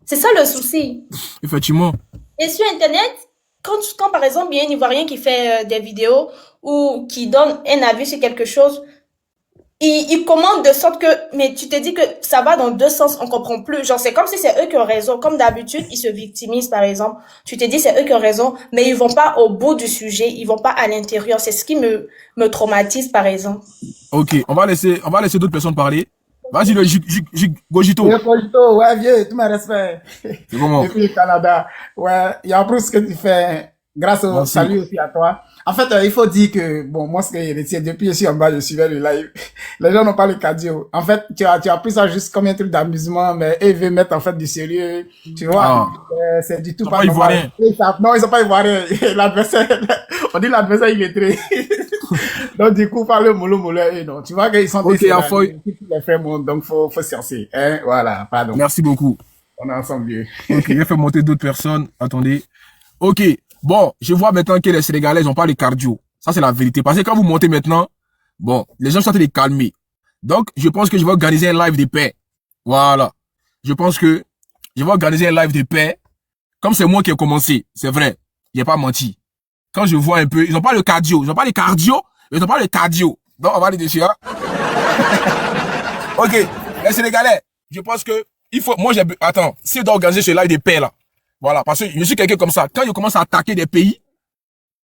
C'est ça le souci. Effectivement. Et sur Internet, quand par exemple, il y a un Ivoirien qui fait des vidéos ou qui donne un avis sur quelque chose, il commande de sorte que, mais tu te dis que ça va dans deux sens, on comprend plus. Genre, c'est comme si c'est eux qui ont raison. Comme d'habitude, ils se victimisent, par exemple. Tu te dis c'est eux qui ont raison, mais ils vont pas au bout du sujet, ils vont pas à l'intérieur. C'est ce qui me traumatise, par exemple. Ok, on va laisser d'autres personnes parler. Vas-y, le Gogito. Gogito, ouais, vieux, tout mes respects. C'est comment? Depuis le Canada. Ouais, il y a plus ce que tu fais. Grâce au salut aussi à toi. En fait, il faut dire que, bon, moi, ce que je retiens, depuis que je suis en bas, je suivais le live. Les gens n'ont pas le cardio. En fait, tu as pris ça juste comme un truc d'amusement, mais eux veulent mettre, en fait, du sérieux. Tu vois, c'est du tout pas normal. Non, ils sont pas ivoiriens. L'adversaire, on dit l'adversaire illettré. Donc, du coup, par le moulou, non. Tu vois qu'ils sont des les frères montent, donc faut sciencer. Hein, voilà, pardon. Merci beaucoup. On est ensemble, vieux. Ok, je vais faire monter d'autres personnes. Attendez. Ok. Bon, je vois maintenant que les Sénégalais n'ont pas le cardio. Ça, c'est la vérité. Parce que quand vous montez maintenant, bon, les gens sont en train de les calmer. Donc, je pense que je vais organiser un live de paix. Voilà. Je pense que je vais organiser un live de paix. Comme c'est moi qui ai commencé, c'est vrai. Il n'y a pas menti. Quand je vois un peu, ils n'ont pas le cardio. Ils n'ont pas le cardio, mais ils n'ont pas le cardio. Donc, on va aller dessus, hein. Ok. Les Sénégalais, je pense que il faut, moi, attends, si je dois organiser ce live de paix, là, voilà, parce que je suis quelqu'un comme ça. Quand je commence à attaquer des pays,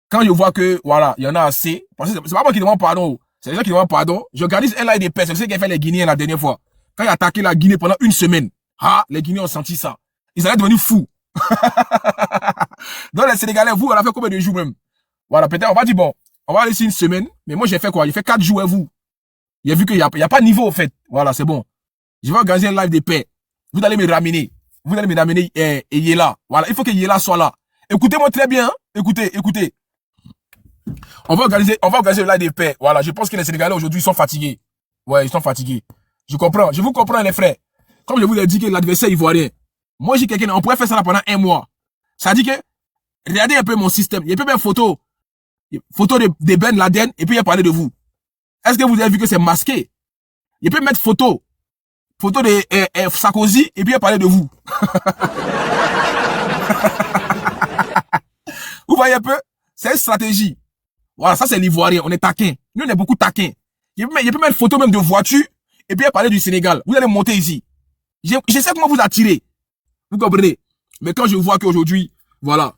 quand je vois que, voilà, il y en a assez, parce que c'est pas moi qui demande pardon, c'est les gens qui demandent pardon, j'organise un live de paix. C'est ce qu'a fait les Guinéens la dernière fois. Quand il a attaqué la Guinée pendant une semaine, les Guinéens ont senti ça. Ils allaient devenir fous. Donc les Sénégalais, vous, on a fait combien de jours même? Voilà, peut-être, on va dire, bon, on va laisser une semaine, mais moi j'ai fait quoi? J'ai fait 4 jours, et vous. Il a vu qu'il y a pas de niveau, en fait. Voilà, c'est bon. Je vais organiser un live de paix. Vous allez me ramener. Vous allez me ramener et Yela. Voilà, il faut que Yela soit là. Écoutez-moi très bien. Hein? Écoutez. On va organiser le live de paix. Voilà, je pense que les Sénégalais aujourd'hui sont fatigués. Ouais, ils sont fatigués. Je comprends. Je vous comprends, les frères. Comme je vous l'ai dit que l'adversaire ivoirien. Moi, j'ai quelqu'un, on pourrait faire ça là pendant un mois. Ça dit que, regardez un peu mon système. Il y a même photo de Ben Laden et puis il y a parlé de vous. Est-ce que vous avez vu que c'est masqué? Il peut mettre photo de Sarkozy et puis il parler de vous. Vous voyez un peu? C'est une stratégie. Voilà, ça c'est l'ivoirien. On est taquin. Nous on est beaucoup taquin. Il peut mettre photo même de voiture et puis il parler du Sénégal. Vous allez monter ici. Je sais comment vous attirer. Vous comprenez? Mais quand je vois qu'aujourd'hui, voilà,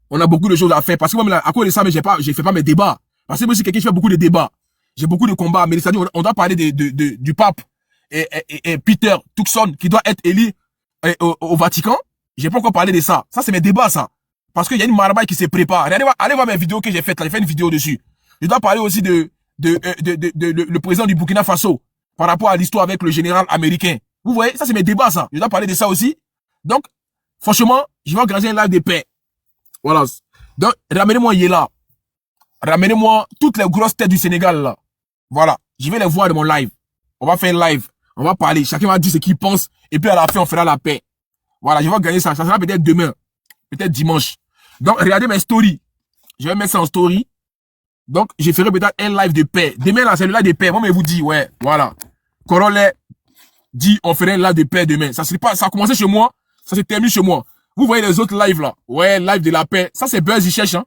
on a beaucoup de choses à faire. Parce que moi, à cause de ça, mais j'ai fait pas mes débats. Parce que moi, je suis quelqu'un qui fait beaucoup de débats. J'ai beaucoup de combats. Mais c'est-à-dire, on doit parler du pape. Et Peter Turkson qui doit être élu au Vatican, j'ai pas encore parlé de ça. Ça, c'est mes débats, ça. Parce qu'il y a une marmaille qui se prépare. Allez voir mes vidéos que j'ai faites. J'ai fait une vidéo dessus. Je dois parler aussi le président du Burkina Faso par rapport à l'histoire avec le général américain. Vous voyez, ça, c'est mes débats, ça. Je dois parler de ça aussi. Donc, franchement, je vais organiser un live de paix. Voilà. Donc, ramenez-moi Yela. Ramenez-moi toutes les grosses têtes du Sénégal, là. Voilà. Je vais les voir de mon live. On va faire un live. On va parler. Chacun va dire ce qu'il pense. Et puis à la fin, on fera la paix. Voilà, je vais gagner ça. Ça sera peut-être demain. Peut-être dimanche. Donc, regardez mes stories. Je vais mettre ça en story. Donc, je ferai peut-être un live de paix. Demain, là, c'est le live de paix. Moi, mais vous dit, ouais, voilà. Corolle dit, on ferait un live de paix demain. Ça a commencé chez moi. Ça s'est terminé chez moi. Vous voyez les autres lives, là. Ouais, live de la paix. Ça, c'est Buzz, il cherche, hein.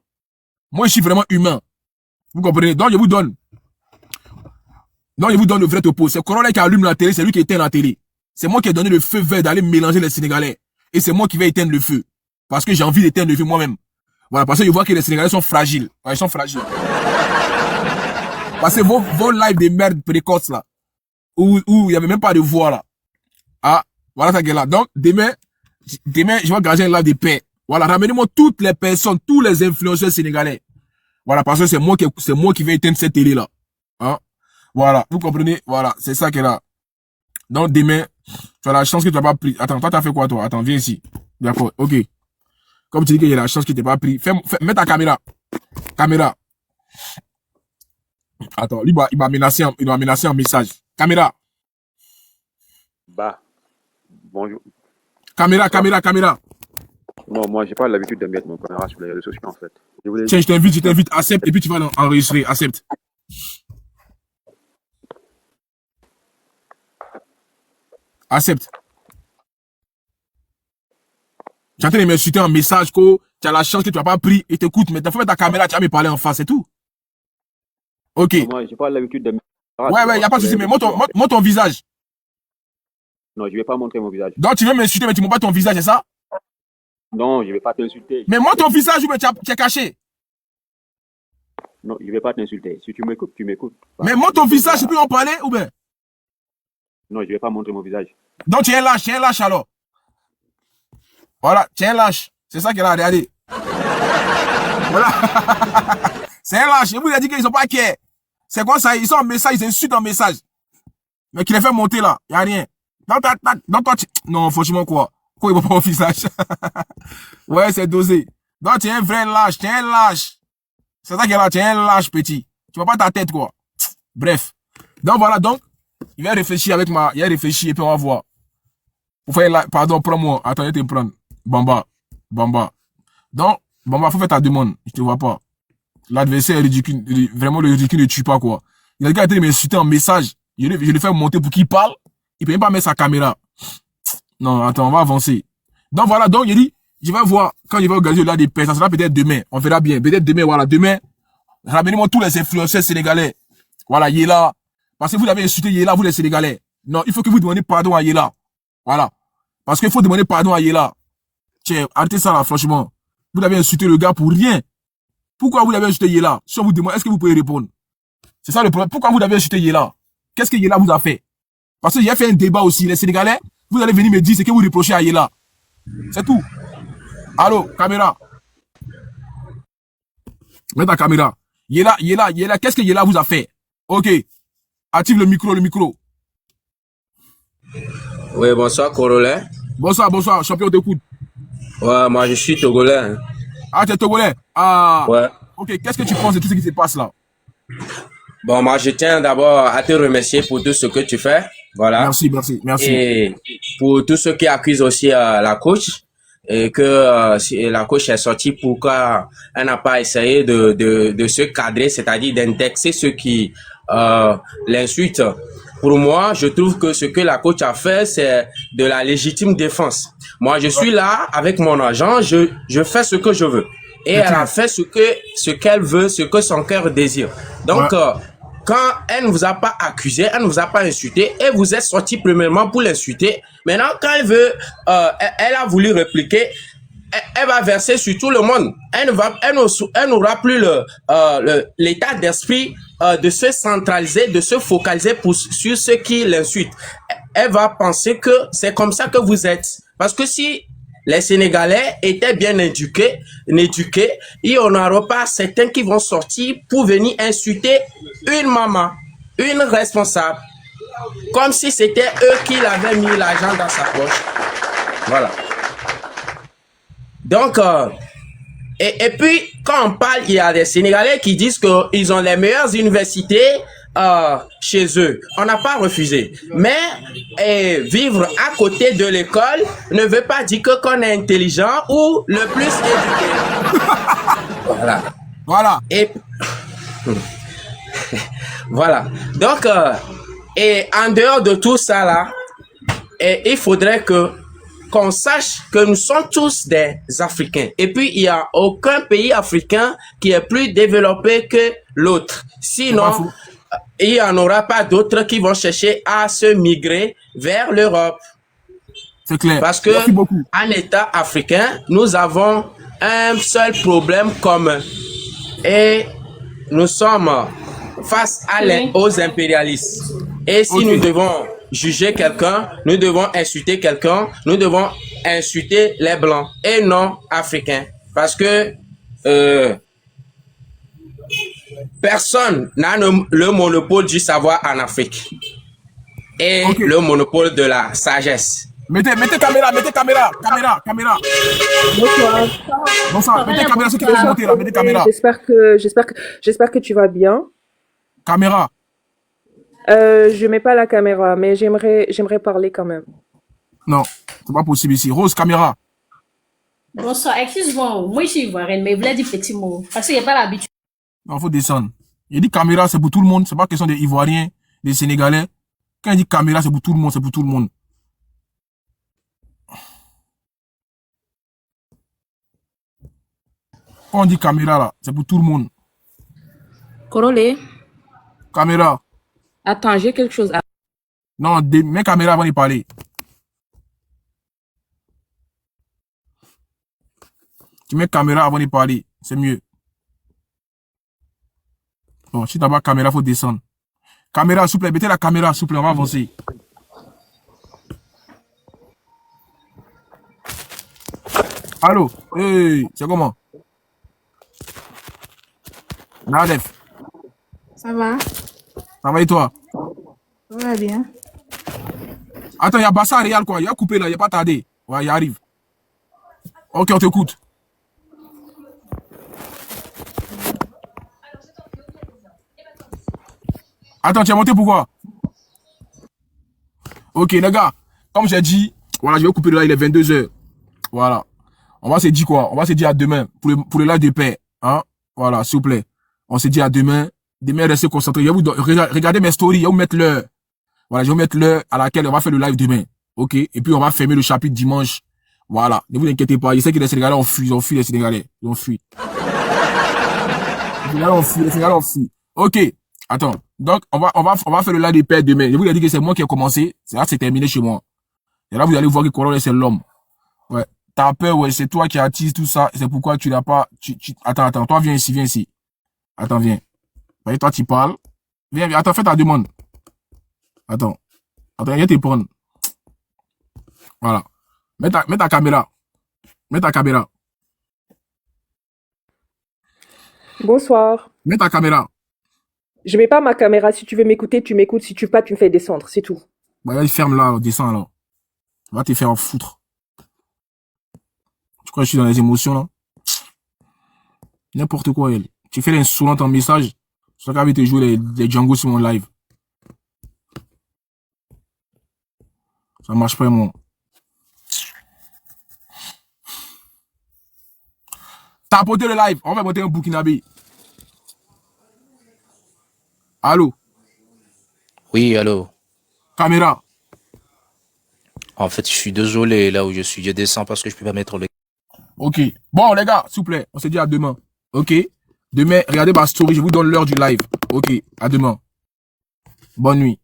Moi, je suis vraiment humain. Vous comprenez? Donc, je vous donne le vrai topo. C'est Corolla qui allume la télé, c'est lui qui éteint la télé. C'est moi qui ai donné le feu vert d'aller mélanger les Sénégalais. Et c'est moi qui vais éteindre le feu. Parce que j'ai envie d'éteindre le feu moi-même. Voilà, parce que je vois que les Sénégalais sont fragiles. Ouais, ils sont fragiles. Parce que vos lives de merde précoces, là, où il n'y avait même pas de voix, là. Ah, voilà ça qui est là. Donc, demain, je vais engager un live de paix. Voilà, ramenez-moi toutes les personnes, tous les influenceurs sénégalais. Voilà, parce que c'est moi qui vais éteindre cette télé-là. Hein? Voilà, vous comprenez? Voilà, c'est ça qui est là. Donc, demain, tu as la chance que tu n'as pas pris. Attends, toi, tu as fait quoi, toi? Attends, viens ici. D'accord, ok. Comme tu dis qu'il y a la chance que tu n'as pas pris, mets ta caméra. Caméra. Attends, lui, il m'a menacé en message. Caméra. Bah, bonjour. Caméra. Non, moi, j'ai pas l'habitude de mettre mon caméra sur les réseaux sociaux, en fait. Tiens, je t'invite, accepte, et puis tu vas enregistrer, accepte. Accepte. Tu es en train de m'insulter en message, tu as la chance que tu n'as pas pris, et t'écoutes, mais il faut mettre ta caméra, tu vas me parler en face, c'est tout. Ok. Non, moi, j'ai pas l'habitude de mettre. Ouais, il n'y a pas de souci, mais montre ton visage. Non, je vais pas montrer mon visage. Donc, tu veux m'insulter, mais tu montres pas ton visage, c'est ça? Non, je vais pas t'insulter. Mais montre ton visage ou tu es caché? Non, je vais pas t'insulter. Si tu m'écoutes, tu m'écoutes. Mais montre ton visage et puis en parler ou bien? Non, je vais pas montrer mon visage. Donc, tu es un lâche alors. Voilà, tu es un lâche. C'est ça qu'elle a regardé. Voilà. C'est un lâche. Et vous, il a dit qu'ils sont pas care. C'est quoi ça? Ils sont en message, ils insultent en message. Mais qui les fait monter là, il n'y a rien. Non, franchement, quoi? Pourquoi il ne voit pas mon visage? Ouais, c'est dosé. Donc, tu es un vrai lâche, C'est ça qu'elle a, tu es un lâche, petit. Tu vois pas ta tête, quoi. Bref. Donc, voilà, donc, il va réfléchir avec moi. Il va réfléchir et puis on va voir. Pour faire pardon, prends-moi. Attends, je vais te prendre. Bamba. Donc, Bamba, faut faire ta demande. Je te vois pas. L'adversaire est ridicule. Vraiment, le ridicule ne tue pas, quoi. Il a été m'insulter en message. Je le fais monter pour qu'il parle. Il peut même pas mettre sa caméra. Non, attends, on va avancer. Donc, voilà, donc, il dit, je vais voir, quand il va organiser là des personnes, ça sera peut-être demain. On verra bien. Peut-être demain, voilà, demain. Ramenez-moi tous les influenceurs sénégalais. Voilà, Yela. Parce que vous avez insulté Yela, vous les Sénégalais. Non, il faut que vous demandiez pardon à Yela. Voilà. Parce qu'il faut demander pardon à Yela. Tiens, arrêtez ça là, franchement. Vous avez insulté le gars pour rien. Pourquoi vous l'avez insulté Yela? Si on vous demande, est-ce que vous pouvez répondre? C'est ça le problème. Pourquoi vous l'avez insulté Yela? Qu'est-ce que Yela vous a fait? Parce que j'ai fait un débat aussi. Les Sénégalais, vous allez venir me dire ce que vous reprochez à Yela. C'est tout. Allô, caméra. Mets ta caméra. Yela, qu'est-ce que Yela vous a fait? Ok. Active le micro. Oui, bonsoir, Corolla. Bonsoir, champion de coude. Ouais, moi, je suis Togolais. Hein. Ah, tu es Togolais? Ah. Ouais. Ok, qu'est-ce que tu penses de tout ce qui se passe là? Bon, moi, je tiens d'abord à te remercier pour tout ce que tu fais. Voilà. Merci. Et pour tous ceux qui accusent aussi la coach, et que la coach est sortie, pourquoi elle n'a pas essayé de se cadrer, c'est-à-dire d'indexer ceux qui l'insultent. Pour moi, je trouve que ce que la coach a fait, c'est de la légitime défense. Moi, je suis là avec mon agent, je fais ce que je veux. Et elle a fait ce qu'elle veut, ce que son cœur désire. Donc, quand elle ne vous a pas accusé, elle ne vous a pas insulté, et vous êtes sorti premièrement pour l'insulter. Maintenant, quand elle veut, elle a voulu répliquer, elle va verser sur tout le monde. Elle n'aura plus l'état d'esprit de se centraliser, de se focaliser sur ceux qui l'insultent. Elle va penser que c'est comme ça que vous êtes. Parce que si les Sénégalais étaient bien éduqués, il n'y en aura pas certains qui vont sortir pour venir insulter une maman, une responsable, comme si c'était eux qui l'avaient mis l'argent dans sa poche. Voilà. Donc, et puis, quand on parle, il y a des Sénégalais qui disent qu'ils ont les meilleures universités chez eux. On n'a pas refusé. Mais vivre à côté de l'école ne veut pas dire qu'on est intelligent ou le plus éduqué. Voilà. Et voilà. Donc, et en dehors de tout ça là, il faudrait qu'on sache que nous sommes tous des Africains. Et puis, il n'y a aucun pays africain qui est plus développé que l'autre. Sinon, il n'y en aura pas d'autres qui vont chercher à se migrer vers l'Europe. C'est clair. Parce que, en État africain, nous avons un seul problème commun. Et nous sommes face aux impérialistes. Et si nous devons juger quelqu'un, nous devons insulter quelqu'un, nous devons insulter les Blancs et non Africains. Parce que personne n'a le monopole du savoir en Afrique. et le monopole de la sagesse. Mettez caméra. Bonsoir, mettez caméra, ceux qui veulent monter là, mettez caméra. J'espère que tu vas bien. Caméra. Je mets pas la caméra, mais j'aimerais parler quand même. Non, c'est pas possible ici. Rose, caméra. Bonsoir, excuse-moi, moi je suis ivoirienne, mais je voulais dire petit mot, parce qu'il n'y a pas l'habitude. Non, faut descendre. Il dit caméra, c'est pour tout le monde, c'est pas question des Ivoiriens, des Sénégalais. Quand il dit caméra, c'est pour tout le monde, c'est pour tout le monde. Quand on dit caméra là, c'est pour tout le monde. Korole, Caméra. attends, j'ai quelque chose à... Non, mets caméra avant de parler. Tu mets caméra avant de parler, c'est mieux. Bon, si d'abord caméra, faut descendre. Caméra, s'il vous plaît, mettez la caméra, s'il vous plaît, on va avancer. Allô? Hey, c'est comment? Nadef. Ça va? Ça va et toi? Ça va bien. Attends, il y a Bassa Real quoi, il a coupé là, il n'y a pas tardé. Ouais, il arrive. Ok, on t'écoute. Attends, tu es monté pourquoi? Ok, les gars, comme j'ai dit, voilà, je vais couper là, il est 22h. Voilà. On va se dire quoi? On va se dire à demain pour le live de paix. Hein? Voilà, s'il vous plaît. On se dit à demain. Demain, restez concentrés. Je vais vous regardez mes stories, je vais vous mettre l'heure. Voilà, je vais vous mettre l'heure à laquelle on va faire le live demain. Ok? Et puis, on va fermer le chapitre dimanche. Voilà. Ne vous inquiétez pas. Je sais que les Sénégalais ont fui. Ils ont fui les Sénégalais. Ils ont fui. Les Sénégalais ont fui. Ok. Attends. Donc, on va faire le live de paix demain. Je vous ai dit que c'est moi qui ai commencé. Là, c'est terminé chez moi. Et là, vous allez voir que Korole, c'est l'homme. Ouais. T'as peur, ouais. C'est toi qui attise tout ça. C'est pourquoi tu n'as pas, attends. Toi, viens ici. Attends, viens. Voyez, toi, tu parles. Viens. Attends, fais ta demande. Attends, viens te prendre. Voilà. Mets ta caméra. Bonsoir. Mets ta caméra. Je mets pas ma caméra. Si tu veux m'écouter, tu m'écoutes. Si tu veux pas, tu me fais descendre. C'est tout. Bah, vas-y, ferme là, descends là. Va te faire en foutre. Tu crois que je suis dans les émotions là? N'importe quoi, elle. Tu fais l'insolente en message. Je crois qu'elle te jouer les Django sur mon live. Ça marche pas, moi. T'as apporté le live. On va monter un Burkinabé. Allô? Oui, allô. Caméra. En fait, je suis désolé là où je suis. Je descends parce que je peux pas mettre le... Ok. Bon, les gars, s'il vous plaît, on se dit à demain. Ok? Demain, regardez ma story, je vous donne l'heure du live. Ok, à demain. Bonne nuit.